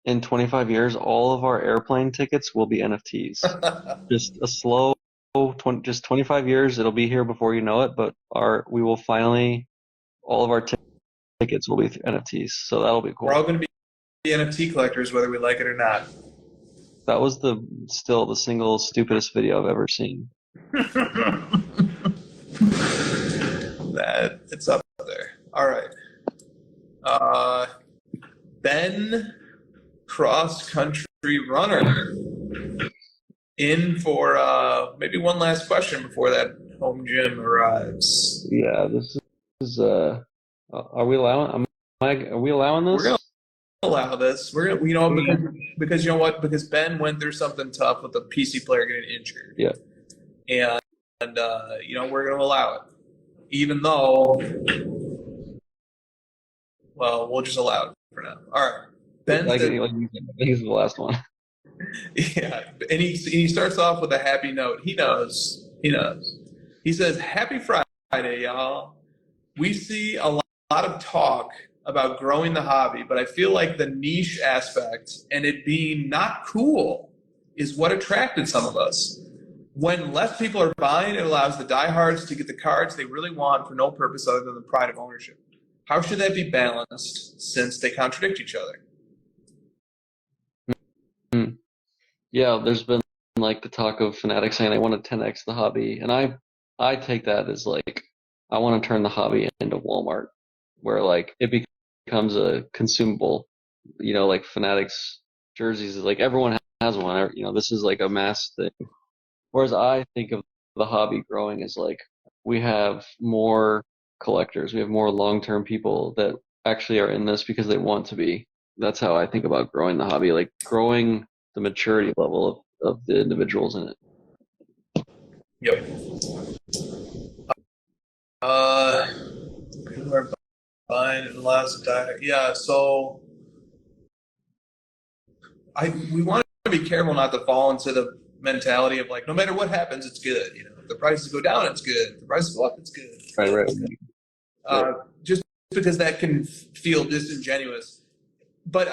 in 25 years, all of our airplane tickets will be NFTs. Just a slow, just 25 years, it'll be here before you know it. But we will finally, all of our tickets will be NFTs. So that'll be cool. We're all going to be NFT collectors, whether we like it or not. That was still the single stupidest video I've ever seen. That it's up there. All right. Ben, cross country runner, in for maybe one last question before that home gym arrives. Yeah, this is. Are we allowing? Are we allowing this? We're gonna allow this. We're gonna, because you know what? Because Ben went through something tough with a PC player getting injured. Yeah. And we're gonna allow it, even though. Well, we'll just allow it for now. All right. Ben. I think he's the last one. Yeah, and he starts off with a happy note. He knows. He says, "Happy Friday, y'all. We see a lot of talk about growing the hobby, but I feel like the niche aspect and it being not cool is what attracted some of us. When less people are buying, it allows the diehards to get the cards they really want for no purpose other than the pride of ownership. How should that be balanced since they contradict each other?" Yeah, there's been like the talk of fanatics saying they want to 10x the hobby, and I take that as like I want to turn the hobby into Walmart, where like it becomes a consumable. Like fanatics jerseys, like everyone has one. This is like a mass thing. Whereas I think of the hobby growing as like we have more collectors, we have more long-term people that actually are in this because they want to be. That's how I think about growing the hobby, like growing the maturity level of the individuals in it. Yep. People are buying it allows to die. Yeah, so we want to be careful not to fall into the mentality of like no matter what happens, it's good. If the prices go down, it's good. If the prices go up, it's good. Right. Just because that can feel disingenuous. But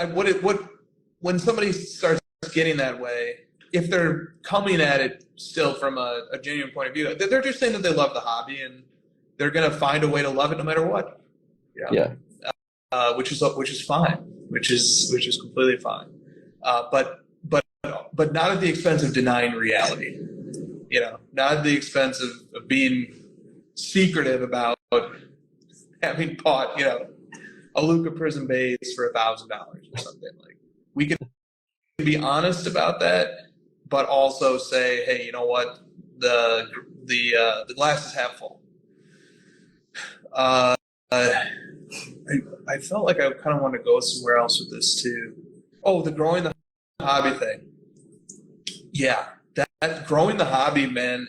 when somebody starts getting that way, if they're coming at it still from a genuine point of view, they're just saying that they love the hobby and they're going to find a way to love it no matter what. Yeah. Which is fine. Which is completely fine. But not at the expense of denying reality. Not at the expense of being secretive about having bought, a Luca Prism base for $1,000 or something. Like we can be honest about that, but also say, hey, you know what? The glass is half full. I felt like I kind of want to go somewhere else with this too. Oh, the growing the hobby thing. Yeah, that growing the hobby, man,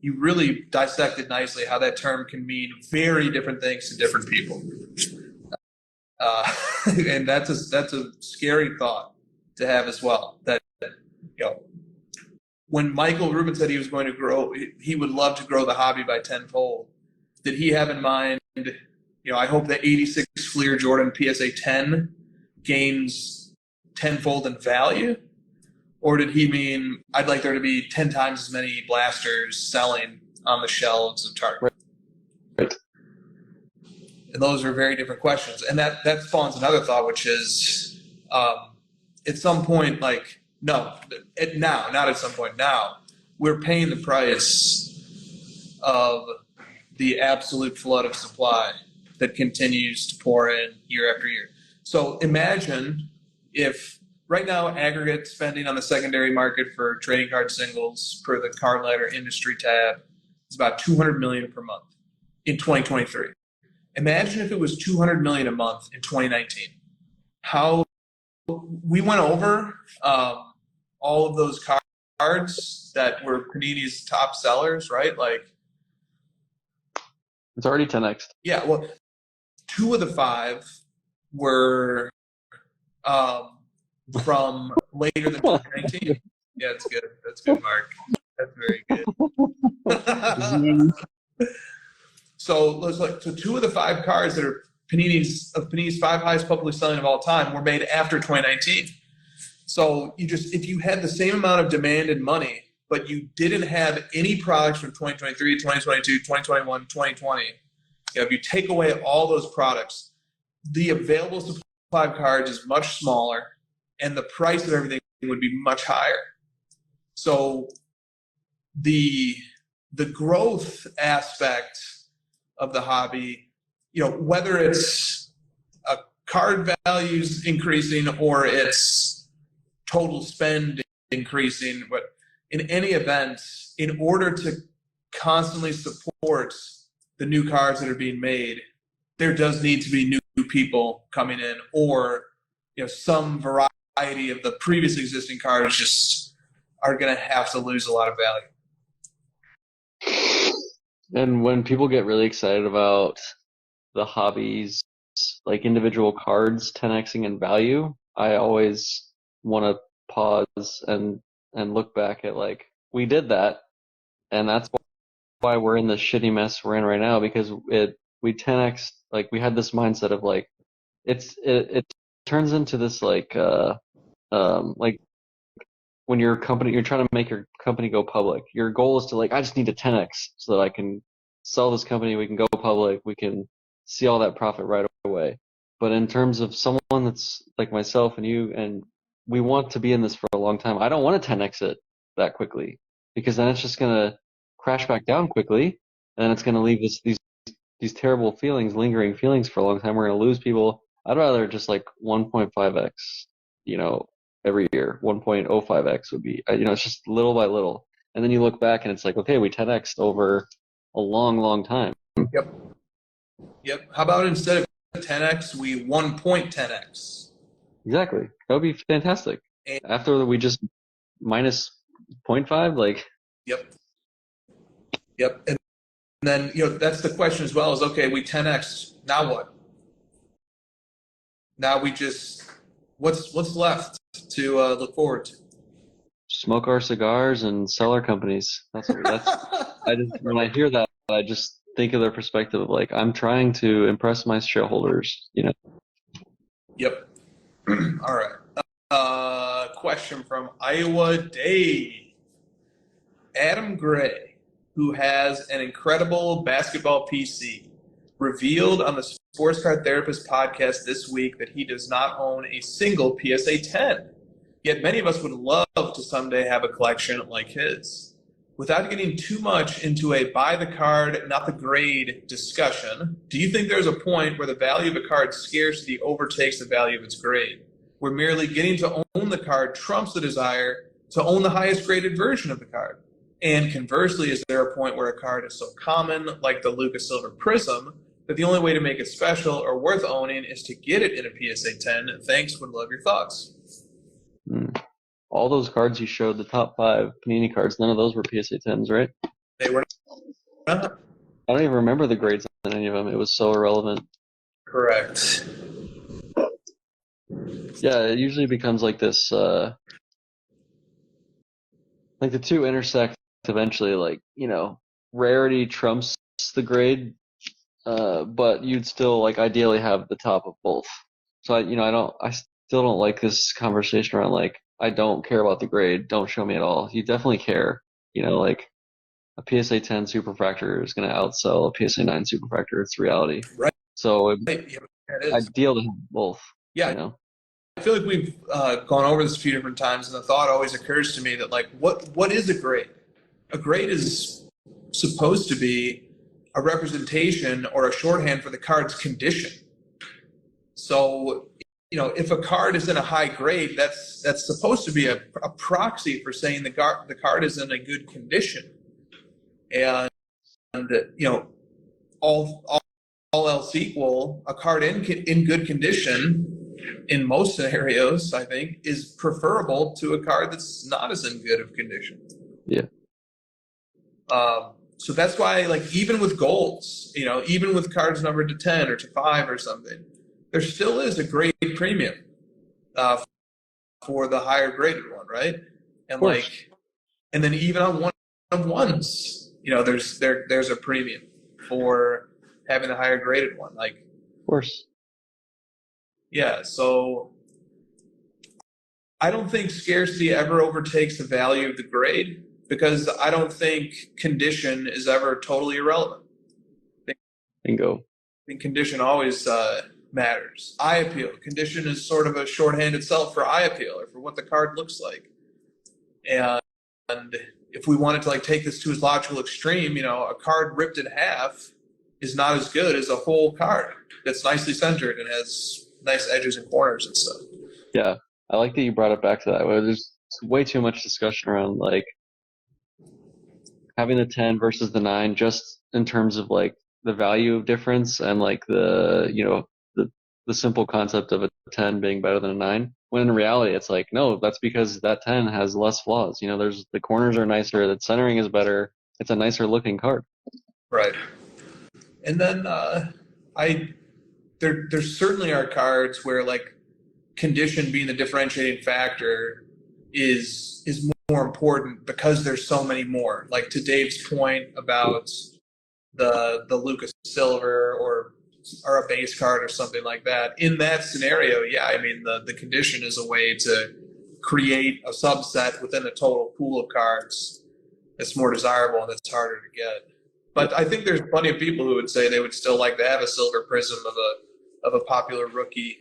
you really dissected nicely how that term can mean very different things to different people. And that's a scary thought to have as well. That when Michael Rubin said he was going to grow, he would love to grow the hobby by tenfold. Did he have in mind? I hope the '86 Fleer Jordan PSA 10 gains tenfold in value, or did he mean I'd like there to be 10 times as many blasters selling on the shelves of Target? Right. And those are very different questions. And that spawns another thought, which is at some point, like, not at some point, now, we're paying the price of the absolute flood of supply that continues to pour in year after year. So imagine if right now aggregate spending on the secondary market for trading card singles per the Card Ladder industry tab is about $200 million per month in 2023. Imagine if it was $200 million a month in 2019. How we went over all of those cards that were Panini's top sellers, right? Like, it's already 10x. Yeah, well, 2 of the 5 were from later than 2019. Yeah, that's good. That's good, Mark. That's very good. So 2 of the 5 cards that are Panini's 5 highest publicly selling of all time were made after 2019. So if you had the same amount of demand and money, but you didn't have any products from 2023, 2022, 2021, 2020, if you take away all those products, the available supply of cards is much smaller, and the price of everything would be much higher. So the growth aspect of the hobby, whether it's a card values increasing or it's total spend increasing, but in any event, in order to constantly support the new cards that are being made, there does need to be new people coming in, or some variety of the previous existing cards just are going to have to lose a lot of value. And when people get really excited about the hobbies, like individual cards 10xing in value, I always want to pause and look back at, like, we did that, and that's why we're in the shitty mess we're in right now, because we 10x, like, we had this mindset of, like, it turns into this, like when you're trying to make your company go public, your goal is to, like, I just need to 10x so that I can sell this company, we can go public, we can see all that profit right away. But in terms of someone that's like myself and you, and we want to be in this for a long time, I don't want to 10x it that quickly, because then it's just going to crash back down quickly, and it's going to leave these terrible feelings, lingering feelings for a long time. We're going to lose people. I'd rather just, like, 1.5x, every year. 1.05x would be, it's just little by little. And then you look back and it's like, okay, we 10x'd over a long, long time. Yep. How about instead of 10x, we 1.10x? Exactly. That would be fantastic. And after we just minus 0.5, like. Yep. And then, that's the question as well, is, okay, we 10x, now what? Now we just, what's left to look forward to? Smoke our cigars and sell our companies. When I hear that, I just think of their perspective of, like, I'm trying to impress my shareholders, Yep. All right. Question from Iowa Dave. Adam Gray, who has an incredible basketball PC, revealed on the Sports Card Therapist podcast this week that he does not own a single PSA 10. Yet many of us would love to someday have a collection like his. Without getting too much into a buy the card, not the grade discussion, do you think there's a point where the value of a card's scarcity overtakes the value of its grade, where merely getting to own the card trumps the desire to own the highest graded version of the card? And conversely, is there a point where a card is so common, like the Lucas Silver Prism, that the only way to make it special or worth owning is to get it in a PSA 10? Thanks, would love your thoughts. All those cards you showed, the top 5 Panini cards, none of those were PSA 10s, right? They were not. I don't even remember the grades on any of them. It was so irrelevant. Correct. Yeah, it usually becomes like this, like the two intersect eventually, like, rarity trumps the grade, but you'd still, like, ideally have the top of both. So I still don't like this conversation around, like, I don't care about the grade, don't show me at all. You definitely care. Like, a PSA 10 Superfractor is going to outsell a PSA 9 Superfractor. It's reality. Right. So Yeah, it is. ideal to have both. Yeah, You know? I feel like we've gone over this a few different times, and the thought always occurs to me that, like, what is a grade? A grade is supposed to be a representation or a shorthand for the card's condition. So, if a card is in a high grade, that's supposed to be a proxy for saying the card is in a good condition. And all else equal, a card in good condition, in most scenarios, I think, is preferable to a card that's not as in good of condition. Yeah. So that's why, like, even with golds, even with cards numbered to 10 or to 5 or something, there still is a grade premium for the higher graded one, right? And and then even on one of ones, there's a premium for having the higher graded one. Like, of course. Yeah, so I don't think scarcity ever overtakes the value of the grade, because I don't think condition is ever totally irrelevant. Bingo. I think condition always matters. Eye appeal. Condition is sort of a shorthand itself for eye appeal, or for what the card looks like. And if we wanted to, like, take this to its logical extreme, a card ripped in half is not as good as a whole card that's nicely centered and has nice edges and corners and stuff. Yeah, I like that you brought it back to that. There's way too much discussion around, like, having the 10 versus the 9, just in terms of, like, the value of difference and, like, the simple concept of a 10 being better than a 9. When in reality, it's like, no, that's because that 10 has less flaws. There's the corners are nicer, the centering is better. It's a nicer looking card. Right. And then there certainly are cards where, like, condition being the differentiating factor is more important because there's so many more. Like, to Dave's point about the Lucas Silver or a base card or something like that. In that scenario, yeah, I mean, the condition is a way to create a subset within the total pool of cards that's more desirable and that's harder to get. But I think there's plenty of people who would say they would still like to have a silver prism of a popular rookie,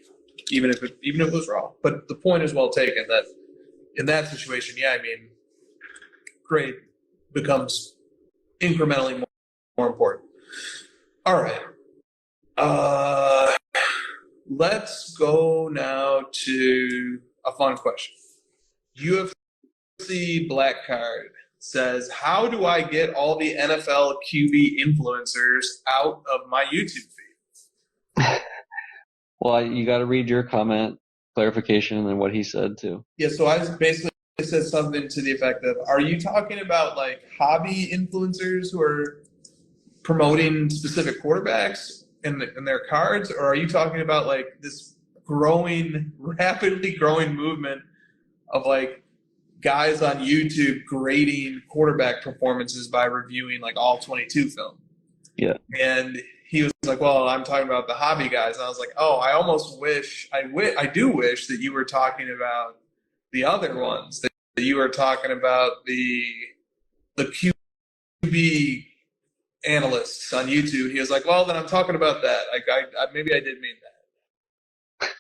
even if it was raw. But the point is well taken that in that situation, yeah, I mean, grade becomes incrementally more important. All right. Let's go now to a fun question. UFC Black Card says, how do I get all the NFL QB influencers out of my YouTube feed? Well, you got to read your comment, clarification, and then what he said too. Yeah, so I basically said something to the effect of, are you talking about, like, hobby influencers who are promoting specific quarterbacks in their cards, or are you talking about, like, this rapidly growing movement of, like, guys on YouTube grading quarterback performances by reviewing, like, all 22 film? Yeah. And he was like, well, I'm talking about the hobby guys. And I was like, oh, I almost wish, I do wish that you were talking about the other ones, that you were talking about the QB analysts on YouTube. He was like, well, then I'm talking about that. Maybe I did mean that.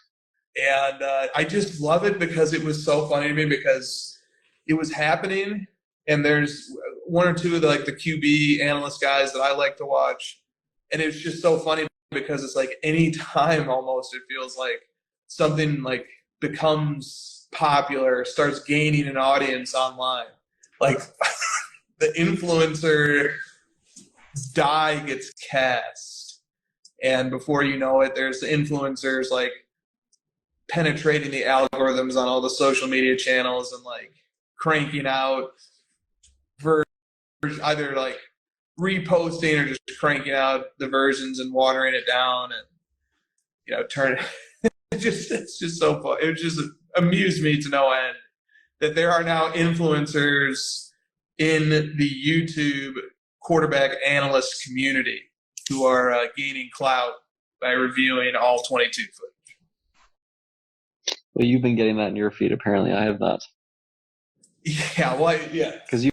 And I just love it because it was so funny to me, because it was happening, and there's one or two of the QB analyst guys that I like to watch, and it's just so funny because it's like any time almost it feels like something, like, becomes popular, starts gaining an audience online, like the influencer die gets cast, and before you know it, there's the influencers, like, penetrating the algorithms on all the social media channels and, like, cranking out either, like, reposting or just cranking out the versions and watering it down, and turn it's just so fun. It just amused me to no end that there are now influencers in the YouTube quarterback analyst community who are gaining clout by reviewing all 22 footage. Well, you've been getting that in your feed. Apparently, I have not. Yeah, well, yeah. Because you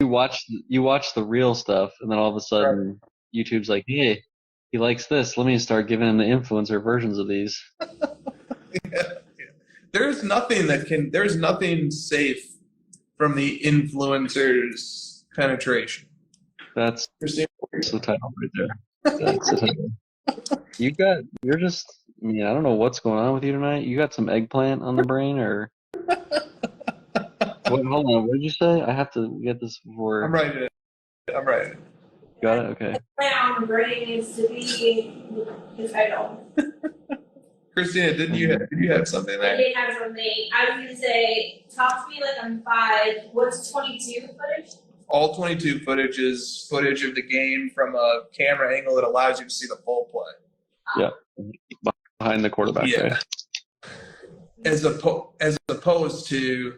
watch the real stuff, and then all of a sudden, YouTube's like, hey, he likes this. Let me start giving him the influencer versions of these. Yeah. There's nothing safe from the influencers' penetration. That's Christine? the title right there. That's the title. You're just, I mean, I don't know what's going on with you tonight. You got some eggplant on the brain or what? Hold on. What did you say? I have to get this before. I'm writing it. Got it? Okay. On the brain needs to be the title. Christina, did you have something I there? did have something. I was gonna say, talk to me like I'm 5. What's 22 footage? All 22 footage is footage of the game from a camera angle that allows you to see the full play. Yeah. Behind the quarterback. Yeah. Right? As opposed to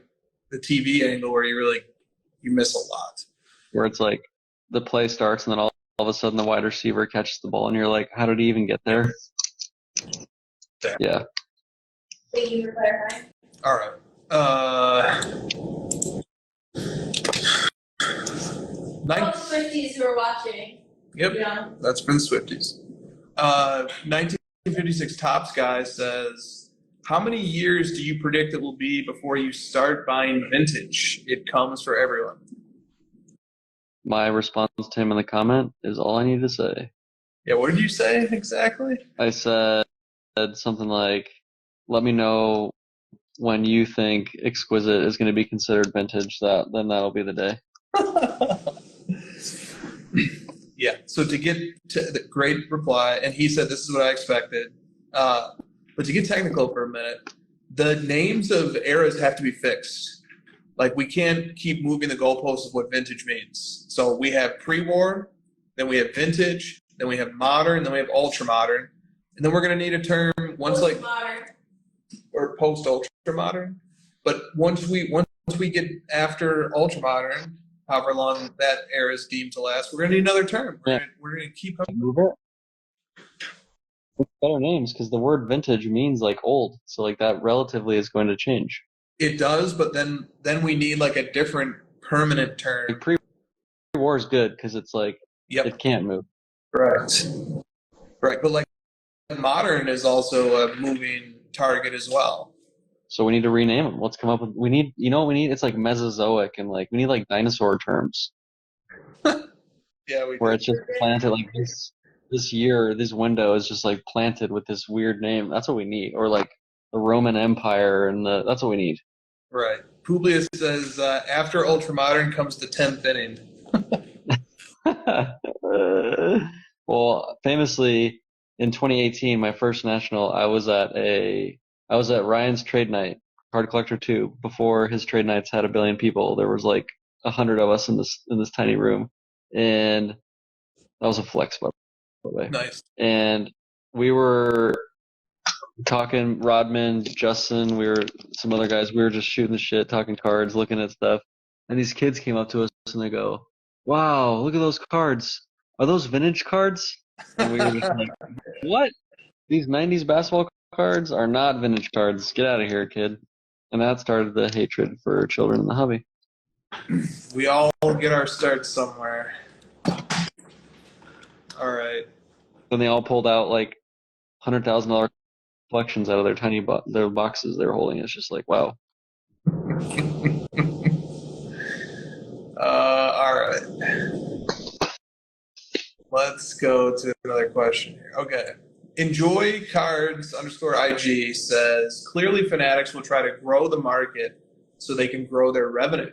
the TV angle where you miss a lot. Where it's like the play starts and then all of a sudden the wide receiver catches the ball and you're like, how did he even get there? Yeah. Thank you for clarifying. All right. 50s who are watching. Yep. Yeah. That's for the Swifties. 1956 Tops guy says, how many years do you predict it will be before you start buying vintage? It comes for everyone. My response to him in the comment is all I need to say. Yeah, what did you say exactly? I said something like, let me know when you think Exquisite is going to be considered vintage. Then that'll be the day. Yeah, so to get to the great reply, and he said this is what I expected, but to get technical for a minute, the names of eras have to be fixed. Like, we can't keep moving the goalposts of what vintage means. So we have pre-war, then we have vintage, then we have modern, then we have ultra-modern, and then we're going to need a term once like Modern. or post-ultra-modern. But once we get after ultra-modern, however long that era is deemed to last, we're going to need another term. We're going to keep up. Move it. With better names because the word vintage means like old. So like that relatively is going to change. It does, but then we need like a different permanent term. Like pre-war is good because it's like it can't move. Right. But like modern is also a moving target as well. So we need to rename them. Let's come up with. We need. You know what we need? It's like Mesozoic and like we need like dinosaur terms. Yeah, where it's just planted like this year. This window is just like planted with this weird name. That's what we need. Or like the Roman Empire and that's what we need. Right. Publius says after ultramodern comes the 10th inning. Well, famously in 2018, my first national, I was at Ryan's trade night, Card Collector 2, before his trade nights had 1 billion people. There was like 100 of us in this tiny room, and that was a flex, by the way. Nice. And we were talking, Rodman, Justin, some other guys, we were just shooting the shit, talking cards, looking at stuff, and these kids came up to us and they go, "Wow, look at those cards. Are those vintage cards?" And we were just like, "What? These 90s basketball cards are not vintage cards. Get out of here, kid." And that started the hatred for children in the hobby. We all get our start somewhere. All right. Then they all pulled out like $100,000 collections out of their tiny their boxes they were holding. It's just like, wow. All right. Let's go to another question here. Okay. Enjoy Cards _IG says, clearly Fanatics will try to grow the market so they can grow their revenue.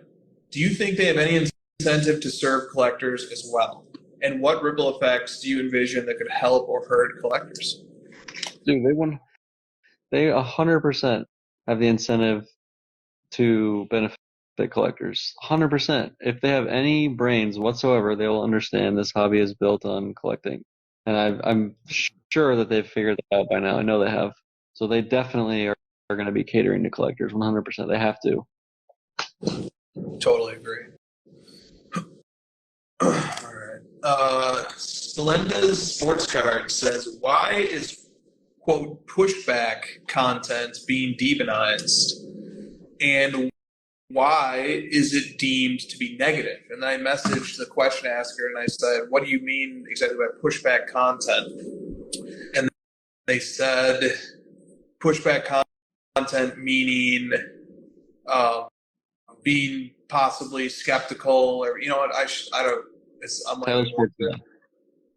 Do you think they have any incentive to serve collectors as well? And what ripple effects do you envision that could help or hurt collectors? Dude, they 100% have the incentive to benefit collectors. 100%. If they have any brains whatsoever, they will understand this hobby is built on collecting. And I'm sure that they've figured that out by now. I know they have. So they definitely are going to be catering to collectors 100%. They have to. Totally agree. All right. Slenda's Sports Card says, why is, quote, pushback content being demonized? And why is it deemed to be negative? And I messaged the question asker and I said, what do you mean exactly by pushback content? And they said pushback content meaning being possibly skeptical, or you know what, I don't, I'm like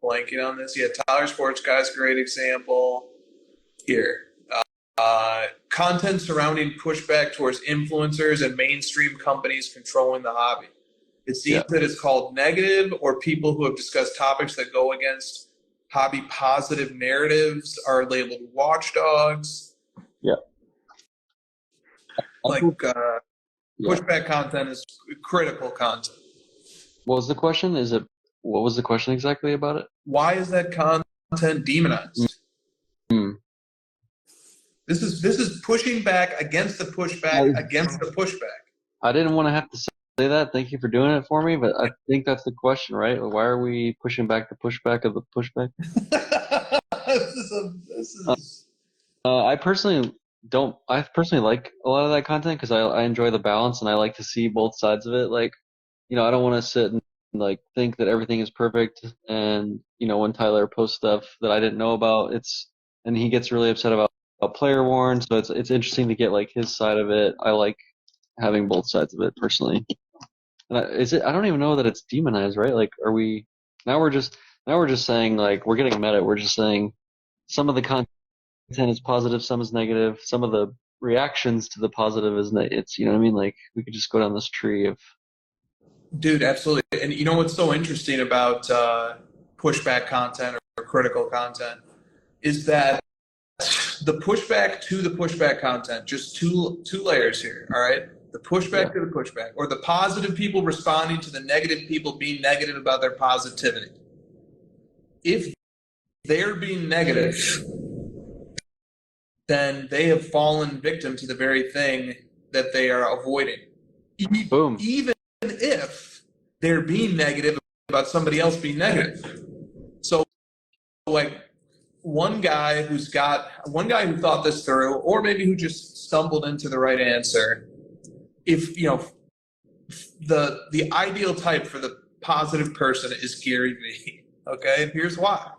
blanking on this. Yeah, Tyler Sports Guy's a great example here. Content surrounding pushback towards influencers and mainstream companies controlling the hobby. It seems that it's called negative, or people who have discussed topics that go against hobby positive narratives are labeled watchdogs. Yeah. Pushback content is critical content. What was the question? What was the question exactly about it? Why is that content demonized? This is pushing back against the pushback against the pushback. I didn't want to have to say that. Thank you for doing it for me, but I think that's the question, right? Why are we pushing back the pushback of the pushback? I personally like a lot of that content because I enjoy the balance and I like to see both sides of it. Like, you know, I don't want to sit and like think that everything is perfect. And, you know, when Tyler posts stuff that I didn't know about, and he gets really upset about player warn. So it's interesting to get like his side of it. I like having both sides of it personally. And I don't even know that it's demonized, right? Like, now we're just saying like, we're getting meta. We're just saying some of the content is positive, some is negative, some of the reactions to the positive is it's, you know what I mean? Like, we could just go down this tree of. Dude, absolutely. And you know what's so interesting about pushback content or critical content is that the pushback to the pushback content, just two layers here, all right? The pushback to the pushback, or the positive people responding to the negative people being negative about their positivity. If they're being negative, then they have fallen victim to the very thing that they are avoiding. Boom. Even if they're being negative about somebody else being negative. So, like, one guy who thought this through, or maybe who just stumbled into the right answer, if, you know, the ideal type for the positive person is Gary V. Okay, and here's why.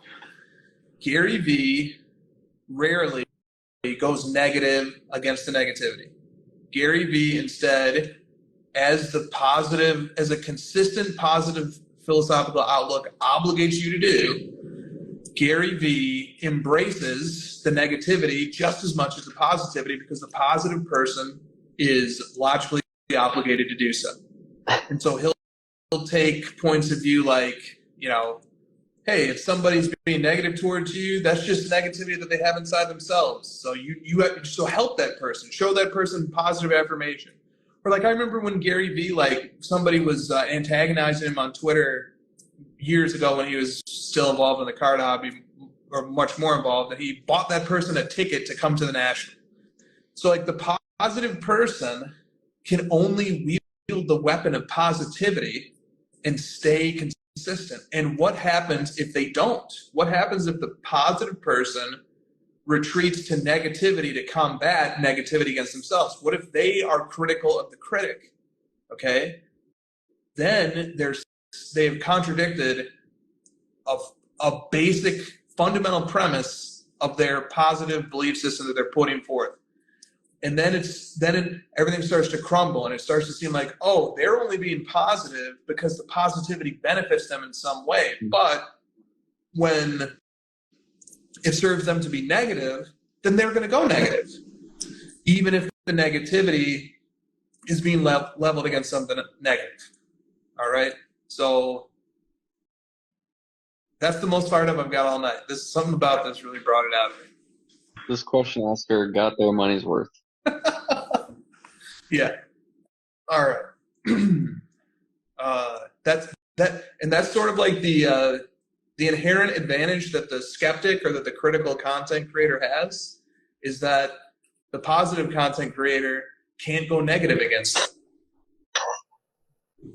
Gary V rarely goes negative against the negativity. Gary V instead, as a consistent positive philosophical outlook obligates you to do, Gary V embraces the negativity just as much as the positivity, because the positive person is logically obligated to do so. And so he'll take points of view like, you know, hey, if somebody's being negative towards you, that's just negativity that they have inside themselves. So so help that person, show that person positive affirmation. Or like, I remember when Gary V, like, somebody was antagonizing him on Twitter years ago when he was still involved in the card hobby, or much more involved, that he bought that person a ticket to come to the National. So like, the positive person can only wield the weapon of positivity and stay consistent. And what happens if they don't? What happens if the positive person retreats to negativity to combat negativity against themselves? What if they are critical of the critic? Okay, then they've contradicted a basic fundamental premise of their positive belief system that they're putting forth. And then everything starts to crumble, and it starts to seem like, oh, they're only being positive because the positivity benefits them in some way. But when it serves them to be negative, then they're going to go negative, even if the negativity is being leveled against something negative. All right? So that's the most fired up I've got all night. Something about this really brought it out of me. This question asker got their money's worth. Yeah. All right. That's sort of like the inherent advantage that the skeptic or that the critical content creator has, is that the positive content creator can't go negative against them.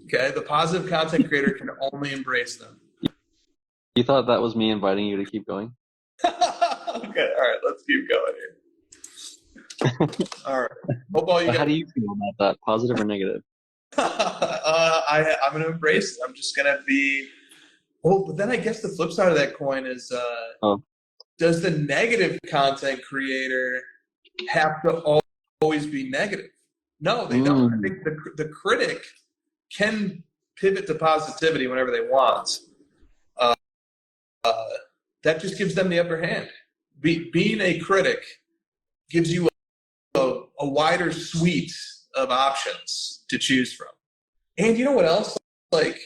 Okay, the positive content creator can only embrace them. You thought that was me inviting you to keep going? Okay, all right, let's keep going here. All right. Hope all you How guys. do you feel about that? Positive or negative? I'm going to embrace it. I'm just going to be. Oh, but then I guess the flip side of that coin is does the negative content creator have to always be negative? No, they don't. I think the critic can pivot to positivity whenever they want. That just gives them the upper hand. Being a critic gives you a wider suite of options to choose from. And you know what else? Like,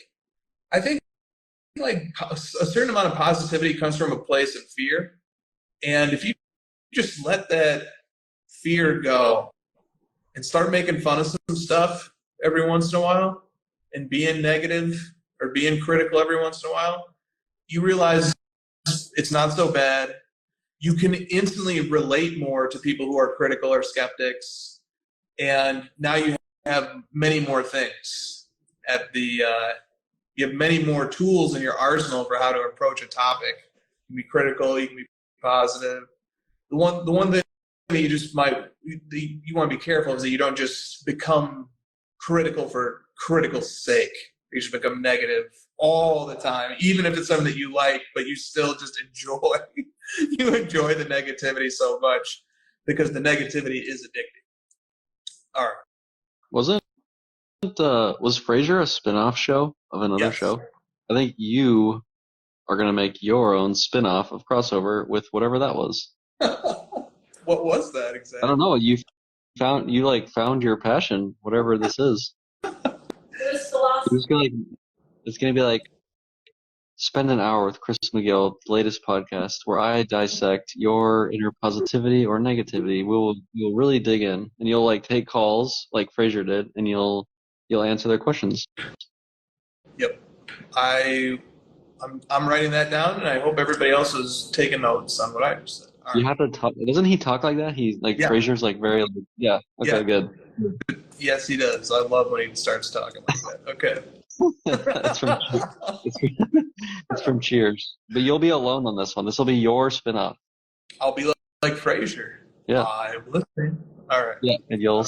I think like a certain amount of positivity comes from a place of fear. And if you just let that fear go and start making fun of some stuff every once in a while and being negative or being critical every once in a while, you realize it's not so bad. You can instantly relate more to people who are critical or skeptics. And now you have many more things at the you have many more tools in your arsenal for how to approach a topic. You can be critical, you can be positive. The one thing that you want to be careful is that you don't just become critical for critical's sake. You should become negative all the time, even if it's something that you like, but you still just enjoy the negativity so much because the negativity is addicting. All right. Was Frasier a spin-off show of another Yes. show? I think you are going to make your own spin-off of Crossover with whatever that was. What was that exactly? I don't know. You found your passion, whatever this is. It's going to be like spend an hour with Chris McGill, latest podcast, where I dissect your inner positivity or negativity. You'll really dig in, and you'll like take calls like Frasier did, and you'll answer their questions. Yep. I'm writing that down, and I hope everybody else is taking notes on what I just said. All You have to talk. Doesn't he talk like that? He's like Frasier's like very yeah. Okay, Yeah. good. Yes, he does. I love when he starts talking like that. Okay. That's from it's from Cheers. But you'll be alone on this one. This will be your spin-off. I'll be like Frasier. Yeah. I'm listening. All right. Yeah, and you'll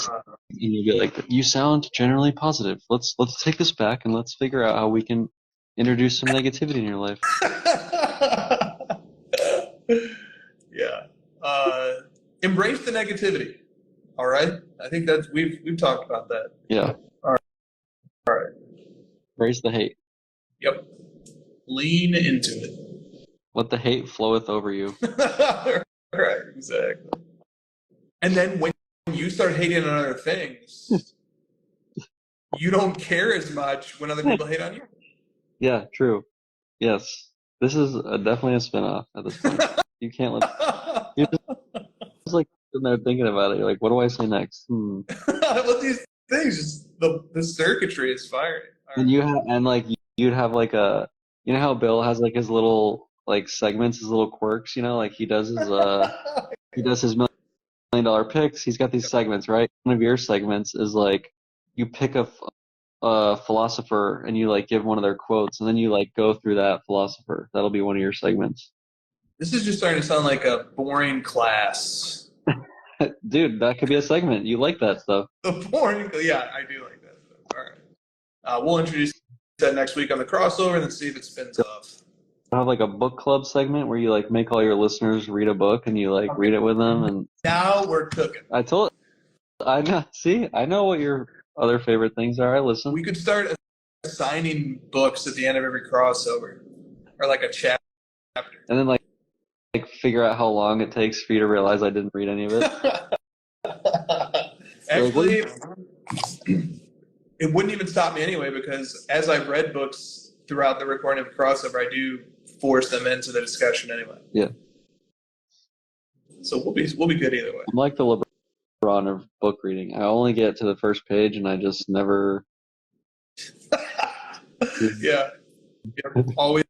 be like, you sound generally positive. Let's take this back and let's figure out how we can introduce some negativity in your life. Yeah. Embrace the negativity. All right. I think that's we've talked about that. Yeah. All right. Embrace the hate. Yep. Lean into it. Let the hate floweth over you. Right. Exactly. And then when you start hating on other things, you don't care as much when other people hate on you. Yeah, true. Yes. This is definitely a spin-off at this point. You can't let... You're just like sitting there thinking about it. You're like, what do I say next? Well, these things, just the circuitry is firing. And you'd have like a... You know how Bill has like his little like segments, his little quirks, you know? Like he does his $1 million picks. He's got these segments, right? One of your segments is like you pick a philosopher and you like give one of their quotes and then you like go through that philosopher. That'll be one of your segments. This is just starting to sound like a boring class. Dude, that could be a segment. You like that stuff. The boring, yeah, I do like that stuff. All right. We'll introduce that next week on the crossover and then see if it spins off. I have like a book club segment where you like make all your listeners read a book and you like read it with them. And now we're cooking. I know. See, I know what your other favorite things are. I listen. We could start assigning books at the end of every crossover, or like a chapter. And then like figure out how long it takes for you to realize I didn't read any of it. Actually, it wouldn't even stop me anyway because as I've read books throughout the recording of crossover, I do force them into the discussion anyway. Yeah. So we'll be good either way. I'm like the LeBron of book reading. I only get to the first page and I just never. Yeah. Yep. Always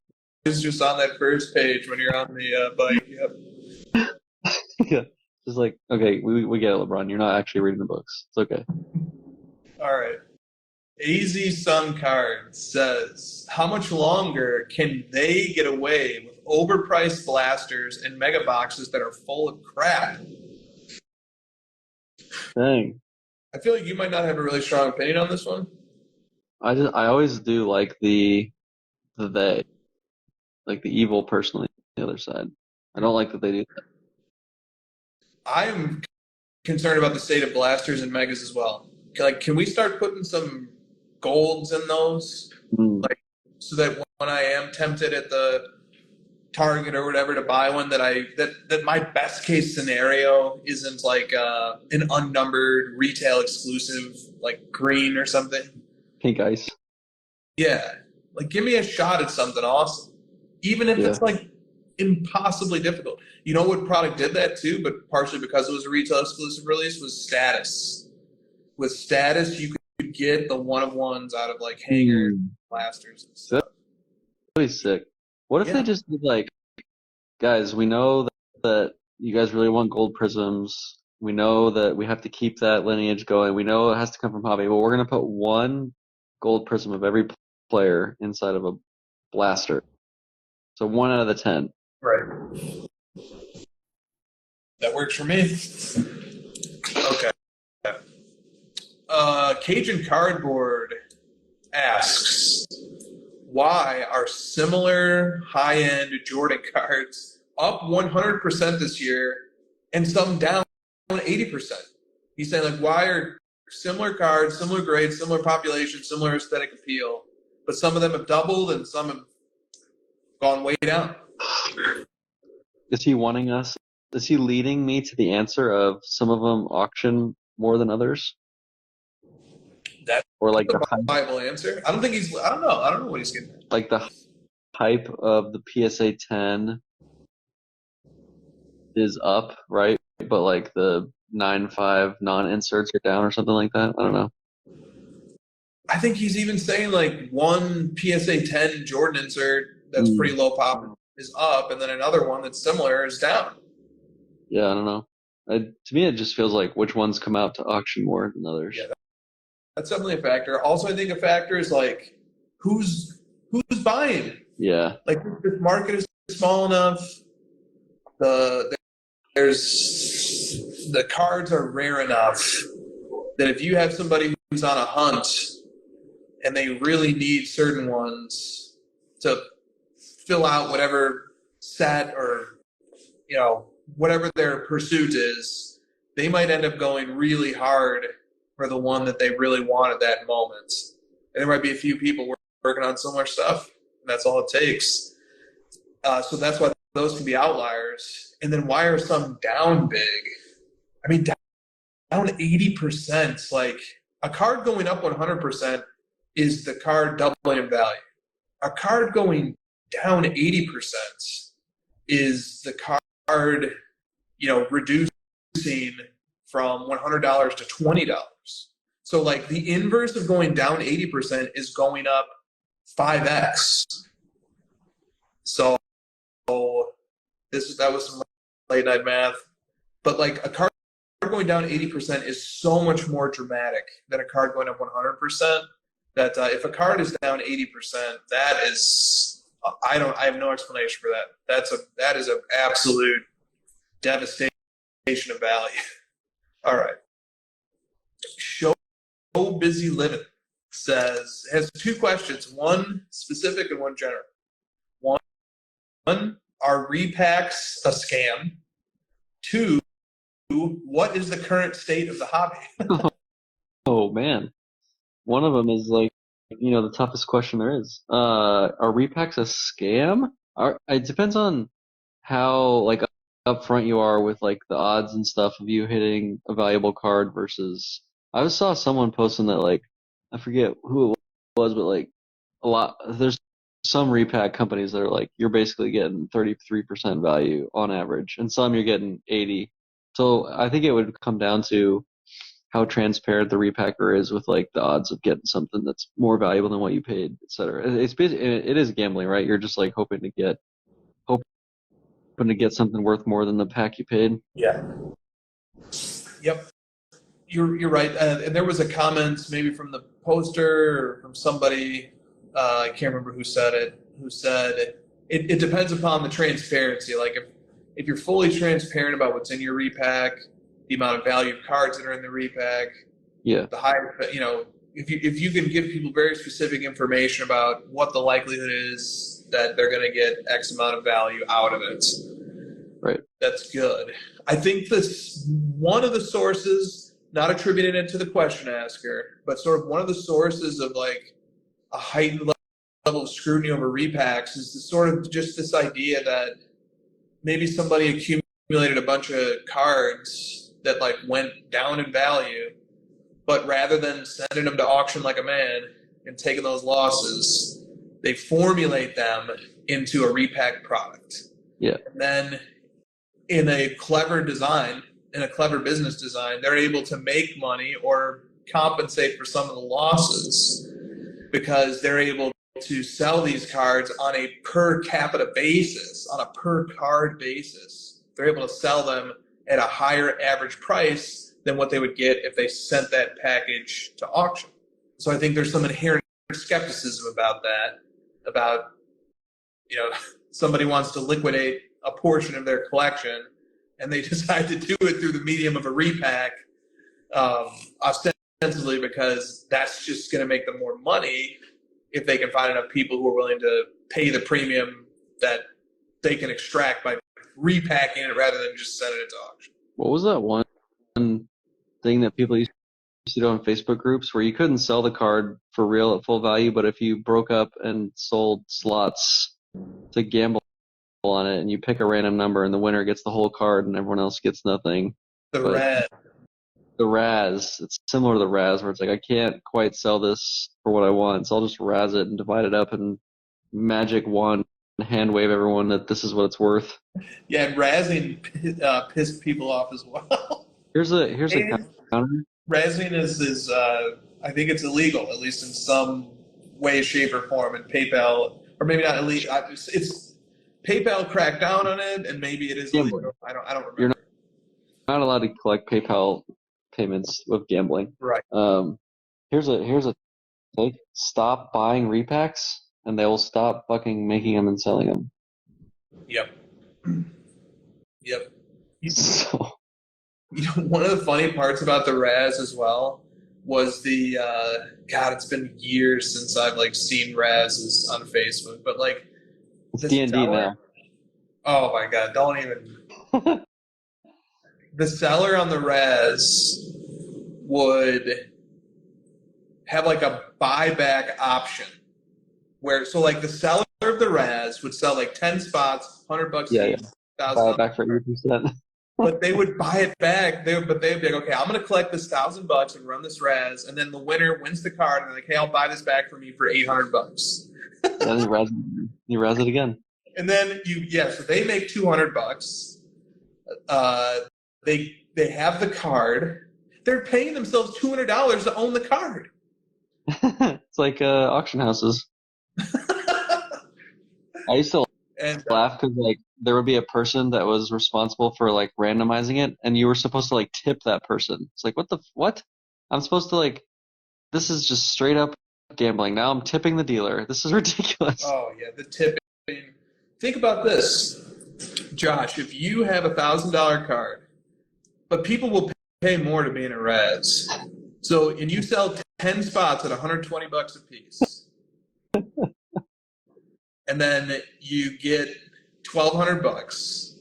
just on that first page when you're on the bike. Yep. Yeah. Just like, okay, we get it, LeBron. You're not actually reading the books. It's okay. All right. AZ Sun Card says, how much longer can they get away with overpriced blasters and mega boxes that are full of crap? Dang. I feel like you might not have a really strong opinion on this one. I always do like the they, like the evil person on the other side. I don't like that they do that. I am concerned about the state of blasters and megas as well. Like, can we start putting some golds in those? Like, so that when I am tempted at the Target or whatever to buy one, that my best case scenario isn't like an unnumbered retail exclusive like green or something. Pink ice. Yeah, like give me a shot at something awesome, even if it's like impossibly difficult. You know what product did that too, but partially because it was a retail exclusive release, was Status. With Status, you could get the one-of-ones out of like hangers, blasters, and stuff. That'd be sick. What if they just did like, guys, we know that you guys really want gold prisms. We know that we have to keep that lineage going. We know it has to come from hobby, but we're going to put one gold prism of every player inside of a blaster. So 1 out of the 10. Right. That works for me. Okay. Cajun Cardboard asks, why are similar high-end Jordan cards up 100% this year and some down 80%? He's saying, like, why are similar cards, similar grades, similar population, similar aesthetic appeal, but some of them have doubled and some have gone way down? Is he wanting us? Is he leading me to the answer of some of them auction more than others? That's or like the Bible answer. I don't think he's. I don't know. I don't know what he's getting at. Like the hype of the PSA 10 is up, right? But like the 9.5 non-inserts are down or something like that. I don't know. I think he's even saying like one PSA 10 Jordan insert that's pretty low pop is up, and then another one that's similar is down. Yeah, I don't know. To me, it just feels like which ones come out to auction more than others. Yeah, that's definitely a factor. Also, I think a factor is like who's buying. Yeah. Like this market is small enough. The cards are rare enough that if you have somebody who's on a hunt and they really need certain ones to fill out whatever set or whatever their pursuit is, they might end up going really hard for the one that they really want at that moment. And there might be a few people working on similar stuff, and that's all it takes. So that's why those can be outliers. And then why are some down big? I mean, down 80%. Like a card going up 100% is the card doubling in value. A card going down 80% is the card, reducing from $100 to $20. So like the inverse of going down 80% is going up 5x. So that was some late night math. But like a card going down 80% is so much more dramatic than a card going up 100%. That if a card is down 80%, that is I have no explanation for that. That is an absolute devastation of value. All right. Show Busy Living has two questions, one specific and one general. One, are repacks a scam? Two, what is the current state of the hobby? Oh man. One of them is like, the toughest question there is. Are repacks a scam? It depends on how like upfront you are with like the odds and stuff of you hitting a valuable card versus. I saw someone posting that like, I forget who it was, but like there's some repack companies that are like, you're basically getting 33% value on average, and some you're getting 80. So I think it would come down to how transparent the repacker is with like the odds of getting something that's more valuable than what you paid, et cetera. It is gambling, right? You're just like hoping to get something worth more than the pack you paid. Yeah. Yep. You're right. And there was a comment maybe from the poster or from somebody, I can't remember who said it, who said it depends upon the transparency. Like if you're fully transparent about what's in your repack, the amount of value of cards that are in the repack. Yeah. The higher, if you can give people very specific information about what the likelihood is that they're going to get X amount of value out of it, right? That's good. I think this one of the sources, not attributing it to the question asker, but sort of one of the sources of like a heightened level of scrutiny over repacks is sort of just this idea that maybe somebody accumulated a bunch of cards that like went down in value, but rather than sending them to auction like a man and taking those losses, they formulate them into a repack product. Yeah. And then in a clever design, in a clever business design, they're able to make money or compensate for some of the losses because they're able to sell these cards on a per capita basis, on a per card basis. They're able to sell them at a higher average price than what they would get if they sent that package to auction. So I think there's some inherent skepticism about that, about, somebody wants to liquidate a portion of their collection and they decide to do it through the medium of a repack, ostensibly because that's just going to make them more money if they can find enough people who are willing to pay the premium that they can extract by repacking it rather than just sending it to auction. What was that one thing that people used to do on Facebook groups where you couldn't sell the card for real at full value, but if you broke up and sold slots to gamble on it and you pick a random number and the winner gets the whole card and everyone else gets nothing. The Raz. It's similar to the Raz where it's like I can't quite sell this for what I want, so I'll just Raz it and divide it up and magic wand hand wave everyone that this is what it's worth. Yeah, and razzing pissed people off as well. Here's a counter. Razzing is I think it's illegal, at least in some way, shape, or form. And PayPal, or maybe not illegal. It's PayPal cracked down on it, and maybe it is illegal. I don't remember. You're not allowed to collect PayPal payments with gambling. Right. Here's a take. Stop buying repacks, and they will stop fucking making them and selling them. Yep. So. One of the funny parts about the Raz as well was the it's been years since I've like seen Razes on Facebook, but like it's D&D now. Oh my god, don't even. The seller on the Raz would have like a buyback option where the seller of the Raz would sell like 10 spots, $100 each, buy it back for 8%. But they would buy it back. They'd be like, okay, I'm going to collect this $1,000 and run this Raz, and then the winner wins the card, and they're like, hey, I'll buy this back for me for $800. Then you Raz it again. And then so they make $200. They have the card. They're paying themselves $200 to own the card. It's like auction houses. I used to laugh because like there would be a person that was responsible for like randomizing it, and you were supposed to like tip that person. It's like what? I'm supposed to this is just straight up gambling. Now I'm tipping the dealer. This is ridiculous. Oh yeah, the tipping. Think about this, Josh. If you have $1,000 card, but people will pay more to be in a Raz. And you sell 10 spots at $120 a piece. And then you get $1,200,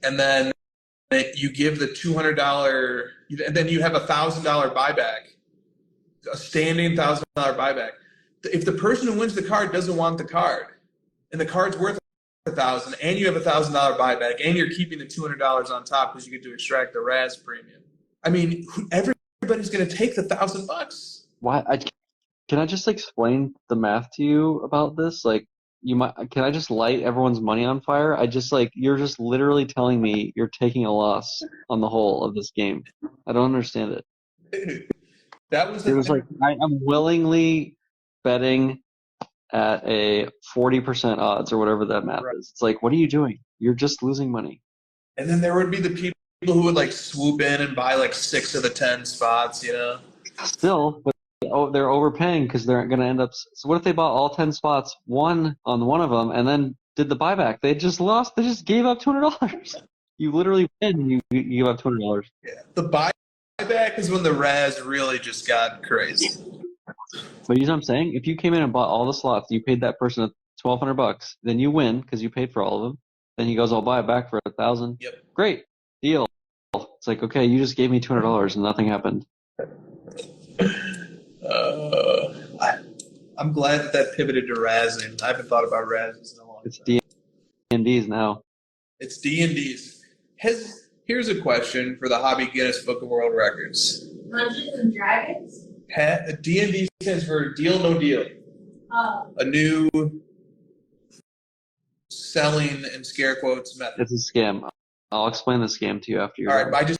and then you give the $200, and then you have $1,000 buyback, a standing $1,000 buyback. If the person who wins the card doesn't want the card, and the card's worth $1,000, and you have $1,000 buyback, and you're keeping the $200 on top because you get to extract the Raz premium. I mean, everybody's going to take the $1,000. Why? Can I just explain the math to you about this? Can I just light everyone's money on fire? You're just literally telling me you're taking a loss on the whole of this game. I don't understand it. Dude, I'm willingly betting at a 40% odds or whatever that math is. It's like, what are you doing? You're just losing money. And then there would be the people who would swoop in and buy 6 of the 10 spots, Still, but they're overpaying because they're going to end up. So what if they bought all 10 spots, won on one of them, and then did the buyback? They just lost. They just gave up $200. You literally win. You give up $200. Yeah. The buyback is when the Raz really just got crazy. But you know what I'm saying? If you came in and bought all the slots, you paid that person $1,200, then you win because you paid for all of them. Then he goes, I'll buy it back for $1,000. Yep. Great deal. It's like, okay, you just gave me $200 and nothing happened. I'm glad that pivoted to razzing. I haven't thought about razzes in a long time. It's D&Ds now. It's D&Ds. Here's a question for the Hobby Guinness Book of World Records. Dungeons and Dragons? D&D stands for Deal No Deal. Oh. A new selling in scare quotes method. It's a scam. I'll explain the scam to you after you're All done. right, I just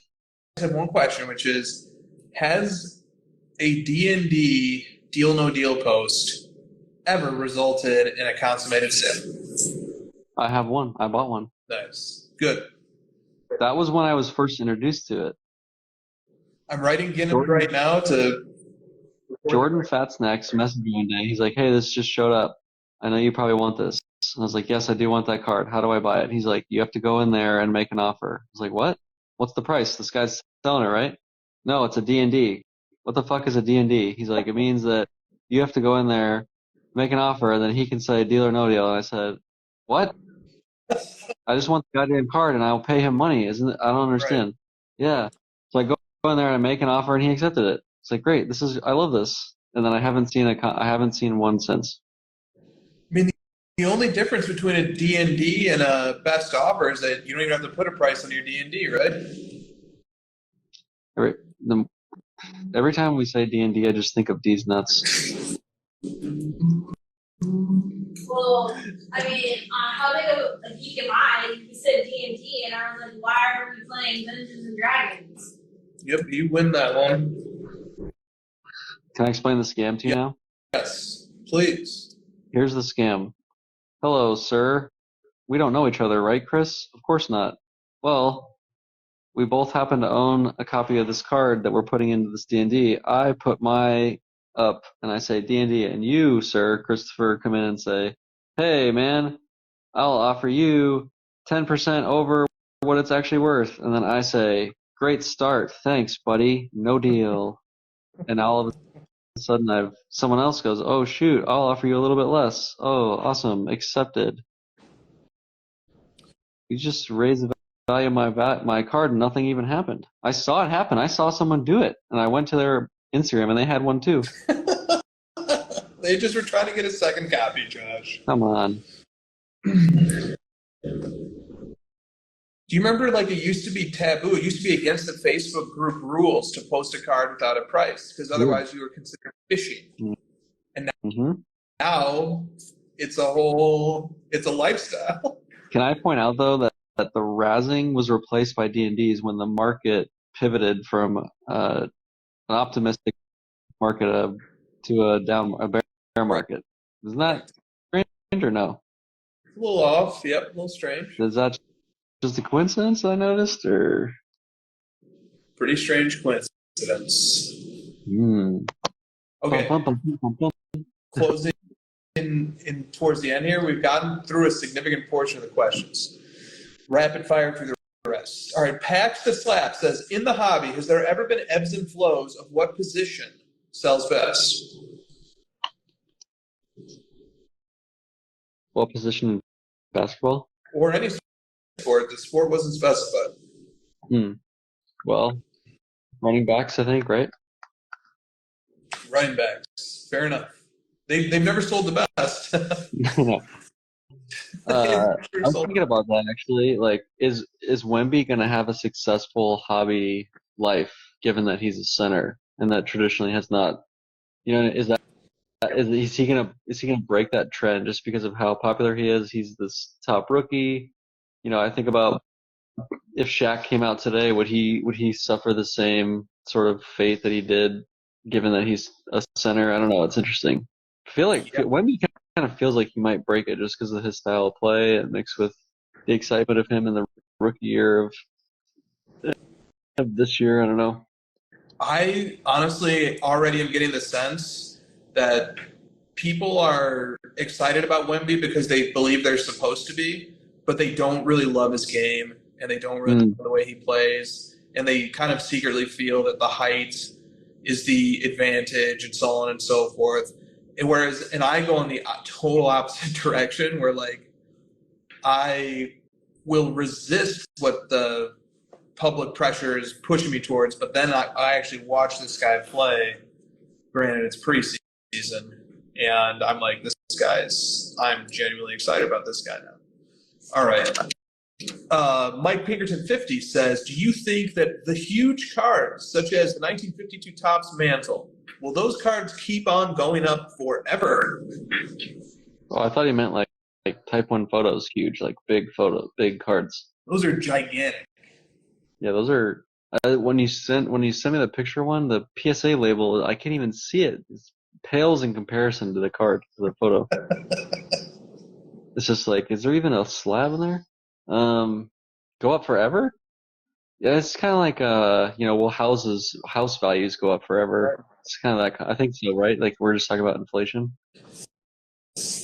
have one question, which is, has a D&D Deal No Deal post ever resulted in a consummated sale? I have one. I bought one. Nice. Good. That was when I was first introduced to it. I'm writing Guinness right now to... Jordan Fatsnacks messaged me one day. He's like, hey, this just showed up. I know you probably want this. And I was like, yes, I do want that card. How do I buy it? He's like, you have to go in there and make an offer. I was like, what? What's the price? This guy's selling it, right? No, it's a D&D. What the fuck is a D&D? He's like, it means that you have to go in there, make an offer, and then he can say deal or no deal. And I said, what? I just want the goddamn card and I'll pay him money. Isn't it? I don't understand. Right. Yeah. So I go in there and I make an offer and he accepted it. It's like, great. I love this. And then I haven't seen one since. I mean, the only difference between a D&D and a best offer is that you don't even have to put a price on your D&D, right? Every time we say D&D, I just think of D's nuts. Well, I mean, how big of a geek am I? You said D&D, and I was like, why are we playing Dungeons and Dragons? Yep, you win that one. Can I explain the scam to you now? Yes, please. Here's the scam. Hello, sir. We don't know each other, right, Chris? Of course not. Well, we both happen to own a copy of this card that we're putting into this D&D. I put my up and I say D&D, and you, sir, Christopher, come in and say, hey, man, I'll offer you 10% over what it's actually worth. And then I say, great start. Thanks, buddy. No deal. And all of a sudden someone else goes, oh, shoot, I'll offer you a little bit less. Oh, awesome. Accepted. You just raised the value of my card and nothing even happened. I saw it happen. I saw someone do it. And I went to their Instagram and they had one too. They just were trying to get a second copy, Josh. Come on. Do you remember, like, it used to be taboo? It used to be against the Facebook group rules to post a card without a price, because otherwise you were considered phishing. Mm-hmm. And now it's a lifestyle. Can I point out, though, that the razzing was replaced by D&Ds when the market pivoted from an optimistic market to a bear market? Isn't that strange or no? A little off, yep, a little strange. Is that just a coincidence I noticed, or? Pretty strange coincidence. Okay. Closing in towards the end here, we've gotten through a significant portion of the questions. Rapid fire through the rest. All right, Patch the Slap says, in the hobby, has there ever been ebbs and flows of what position sells best? What position in basketball? Or any sport. The sport wasn't specified. Well, running backs, I think, right? Running backs. Fair enough. They've never sold the best. No. I'm thinking about that, actually. Like, is Wemby going to have a successful hobby life, given that he's a center and that traditionally has not? Is he gonna break that trend just because of how popular he is? He's this top rookie. I think about if Shaq came out today, would he suffer the same sort of fate that he did, given that he's a center? I don't know. It's interesting. I feel like Wemby kind of feels like he might break it just because of his style of play and mixed with the excitement of him in the rookie year of this year. I don't know. I honestly already am getting the sense that people are excited about Wemby because they believe they're supposed to be, but they don't really love his game. and they don't really know the way he plays, and they kind of secretly feel that the height is the advantage and so on and so forth. And I go in the total opposite direction where like I will resist what the public pressure is pushing me towards, but then I actually watch this guy play. Granted, it's preseason, and I'm like, I'm genuinely excited about this guy now. All right. Mike Pinkerton 50 says, do you think that the huge cards, such as the 1952 Topps Mantle, will those cards keep on going up forever? Oh, I thought he meant like Type 1 photos, huge, like big big cards. Those are gigantic. Yeah, those are. When you sent me the picture one, the PSA label, I can't even see it. It pales in comparison to the card, to the photo. It's just like, is there even a slab in there? Go up forever? Yeah, it's kind of like will house values go up forever? It's kind of that. I think so, right? Like we're just talking about inflation.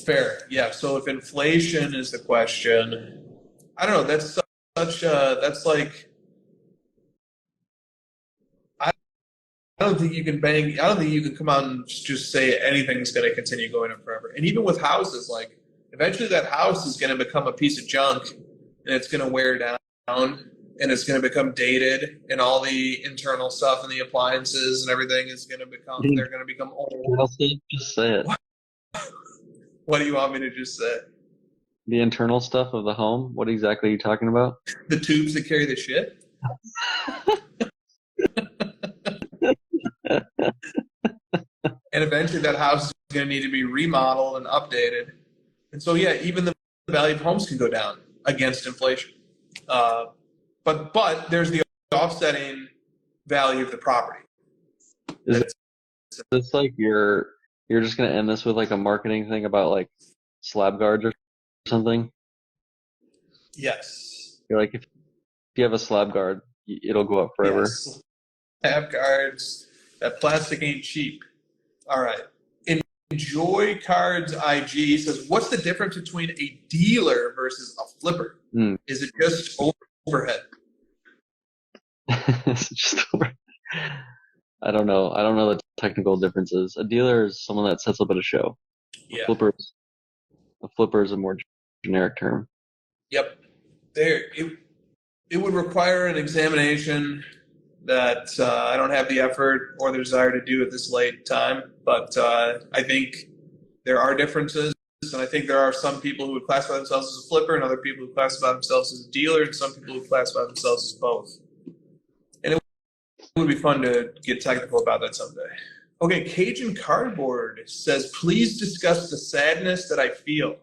Fair, yeah. So if inflation is the question, I don't know. That's that's like. I don't think you can come out and just say anything's going to continue going up forever. And even with houses, like eventually that house is going to become a piece of junk, and it's going to wear down, and it's going to become dated, and all the internal stuff and the appliances and everything is going to become they're going to become old. Just say it. What do you want me to just say? The internal stuff of the home. What exactly are you talking about? The tubes that carry the shit. And eventually that house is going to need to be remodeled and updated. And so, yeah, even the value of homes can go down against inflation. But there's the offsetting value of the property. Is this like you're just going to end this with like a marketing thing about like slab guards or something? Yes. You're like, if you have a slab guard, it'll go up forever. Yes. Slab guards. That plastic ain't cheap. All right. Enjoy Cards IG says, what's the difference between a dealer versus a flipper? Is it just overhead? It's just overhead. I don't know. I don't know the technical differences. A dealer is someone that sets up at a show. Yeah. A flipper is a more generic term. Yep. It would require an examination that I don't have the effort or the desire to do at this late time. But I think there are differences, and I think there are some people who would classify themselves as a flipper and other people who classify themselves as a dealer and some people who classify themselves as both. And it would be fun to get technical about that someday. Okay, Cajun Cardboard says, please discuss the sadness that I feel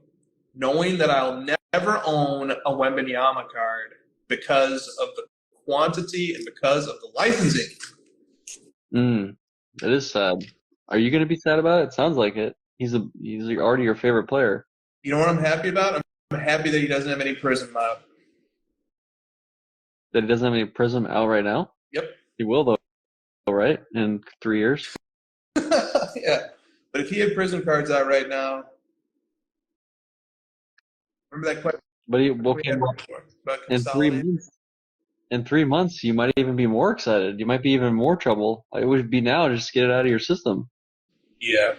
knowing that I'll never own a Wembanyama card because of the quantity and because of the licensing. It is sad. Are you going to be sad about it? It sounds like it. He's already your favorite player. You know what I'm happy about? I'm happy that he doesn't have any Prism out. That he doesn't have any Prism out right now? Yep. He will though, right? In 3 years? Yeah. But if he had Prism cards out right now, remember that question? But in 3 months. In 3 months, you might even be more excited. You might be even more trouble. It would be now, just get it out of your system. Yeah.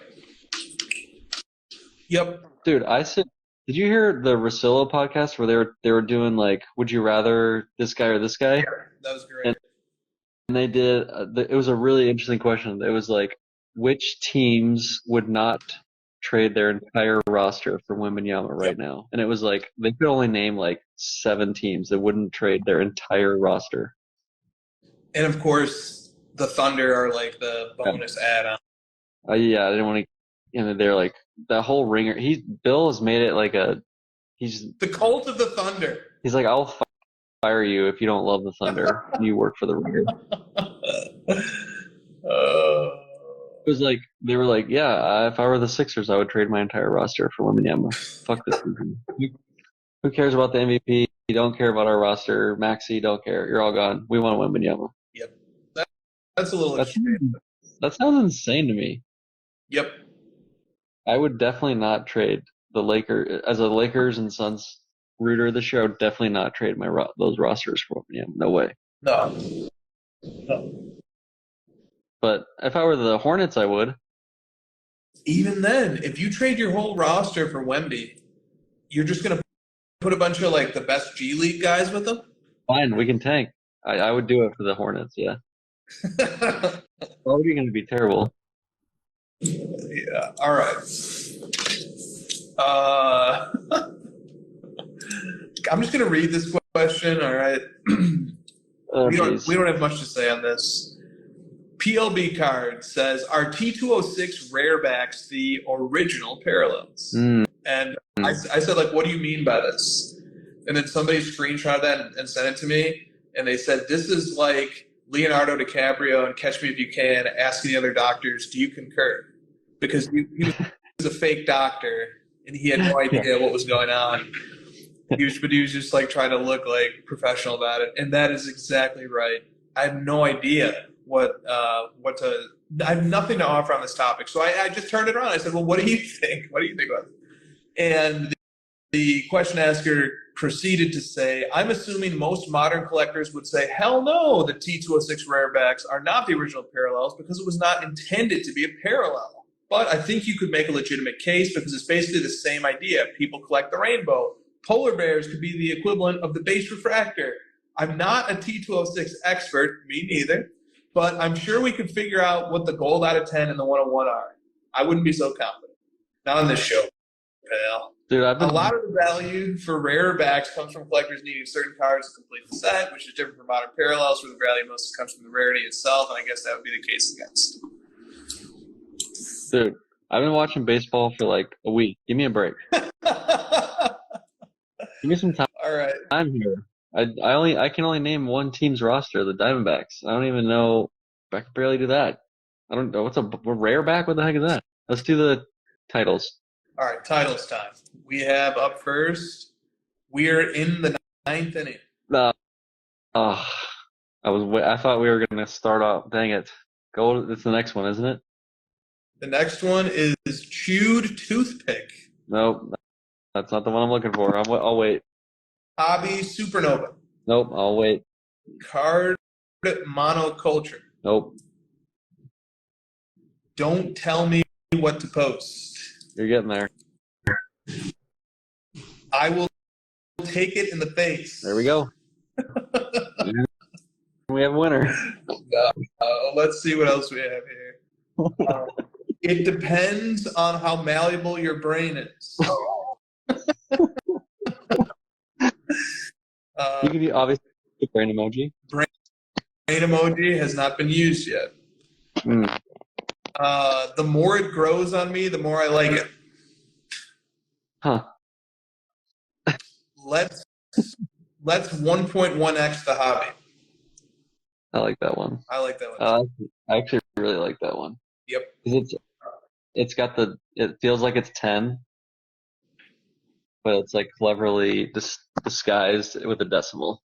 Yep. Dude, did you hear the Rosillo podcast where they were doing like, would you rather this guy or this guy? Yeah, that was great. And they did, it was a really interesting question. It was like, which teams would not trade their entire roster for Wembanyama right now? And it was like, they could only name like 7 teams that wouldn't trade their entire roster. And of course, the Thunder are like the bonus add-on. Yeah, I didn't want to. And they're like that whole ringer. Bill has made it like he's the cult of the Thunder. He's like, I'll fire you if you don't love the Thunder and you work for the Ringer. It was like they were like, yeah, if I were the Sixers, I would trade my entire roster for Wembanyama. Fuck this season. Who cares about the MVP? You don't care about our roster. Maxey, don't care. You're all gone. We want Wembanyama. Yep, that's a little extreme. That sounds insane to me. Yep. I would definitely not trade the Lakers as a Lakers and Suns Rooter of the show, definitely not trade those rosters for him. No way. No. But if I were the Hornets, I would. Even then, if you trade your whole roster for Wemby, you're just going to put a bunch of like the best G League guys with them? Fine, we can tank. I would do it for the Hornets, yeah. Already going to be terrible. Yeah. All right. I'm just going to read this question. All right. We don't have much to say on this. PLB card says, are T206 rarebacks the original parallels? And I said, like, what do you mean by this? And then somebody screenshotted that and sent it to me. And they said, this is like Leonardo DiCaprio and Catch Me If You Can asking the other doctors, do you concur? Because he was a fake doctor and he had no idea what was going on. But he was just like trying to look like professional about it. And that is exactly right. I have no idea I have nothing to offer on this topic. So I just turned it around. I said, well, what do you think? What do you think about it? And the question asker proceeded to say, I'm assuming most modern collectors would say, hell no, the T206 rarebacks are not the original parallels because it was not intended to be a parallel. But I think you could make a legitimate case because it's basically the same idea. People collect the rainbow. Polar bears could be the equivalent of the base refractor. I'm not a T206 expert, me neither, but I'm sure we could figure out what the gold out of 10 and the 101 are. I wouldn't be so confident. Not on this show, pal. Dude, a lot of the value for rarer backs comes from collectors needing certain cards to complete the set, which is different from modern parallels, where the value mostly comes from the rarity itself, and I guess that would be the case against. Dude, I've been watching baseball for like a week. Give me a break. Give me some time. All right. I'm here. I can only name one team's roster, the Diamondbacks. I don't even know. I can barely do that. I don't know. What's a rare back? What the heck is that? Let's do the titles. All right, titles time. We have up first. We are in the 9th inning. I thought we were going to start off. Dang it. It's the next one, isn't it? The next one is Chewed Toothpick. Nope. That's not the one I'm looking for. I'll wait. Hobby Supernova. Nope. I'll wait. Card Monoculture. Nope. Don't tell me what to post. You're getting there. I will take it in the face. There we go. We have a winner. Let's see what else we have here. It depends on how malleable your brain is. You can be obviously a brain emoji. Brain emoji has not been used yet. The more it grows on me, the more I like it. Huh. Let's 1.1x the hobby. I like that one. I like that one. I actually really like that one. Yep. It feels like it's 10, but it's like cleverly disguised with a decimal.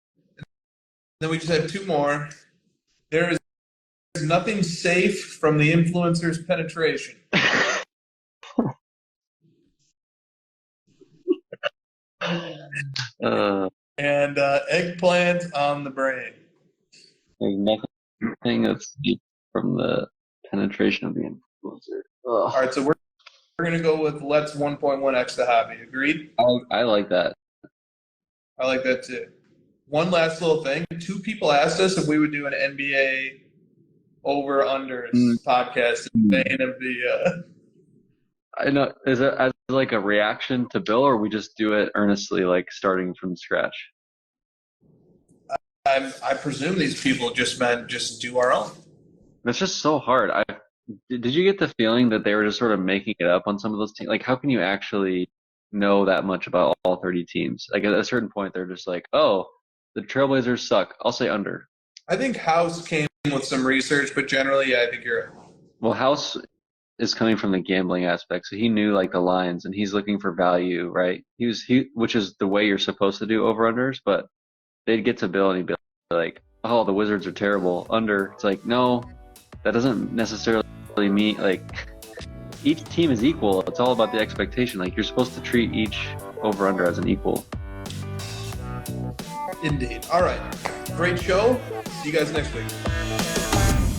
Then we just have two more. There is nothing safe from the influencer's penetration. And eggplant on the brain. There's nothing that's deep from the penetration of the influencer. Ugh. All right, so we're going to go with let's 1.1x the hobby. Agreed? I like that. I like that too. One last little thing. Two people asked us if we would do an NBA over-unders podcast in the vein of the... I know. Is it as like a reaction to Bill, or we just do it earnestly, like starting from scratch? I presume these people just meant just do our own. It's just so hard. Did you get the feeling that they were just sort of making it up on some of those teams? Like, how can you actually know that much about all 30 teams? Like, at a certain point, they're just like, oh, the Trailblazers suck. I'll say under. I think House came with some research, but generally, yeah, I think you're right. Well, House is coming from the gambling aspect, so he knew like the lines, and he's looking for value, right? Which is the way you're supposed to do over-unders, but they'd get to Bill and he'd be like, oh, the Wizards are terrible. Under. It's like, no, that doesn't necessarily mean, like, each team is equal. It's all about the expectation. Like, you're supposed to treat each over-under as an equal. Indeed. All right. Great show. See you guys next week.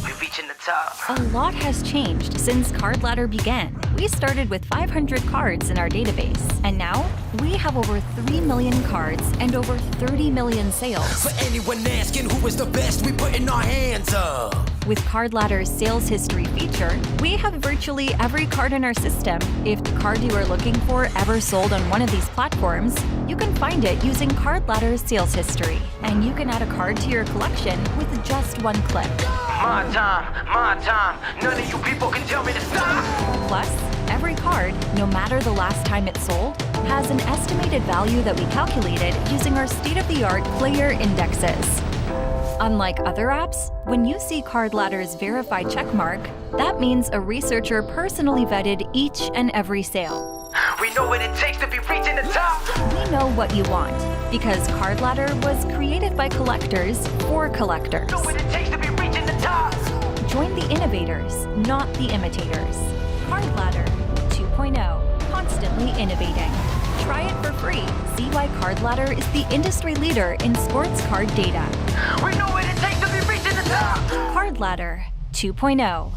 We're reaching the top. A lot has changed since Card Ladder began. We started with 500 cards in our database, and now we have over 3 million cards and over 30 million sales. For anyone asking who is the best, we putting our hands up. With Card Ladder's sales history feature, we have virtually every card in our system. If the card you are looking for ever sold on one of these platforms, you can find it using Card Ladder's sales history, and you can add a card to your collection with just one click. My time, none of you people can tell me to stop. Plus, every card, no matter the last time it sold, has an estimated value that we calculated using our state-of-the-art player indexes. Unlike other apps, when you see Card Ladder's verified checkmark, that means a researcher personally vetted each and every sale. We know what it takes to be reaching the top. We know what you want, because Card Ladder was created by collectors for collectors. Know what it takes to be reaching the top. Join the innovators, not the imitators. Card Ladder 2.0, constantly innovating. Try it for free. See why Card Ladder is the industry leader in sports card data. We know what it takes to be reaching the top. Card Ladder 2.0.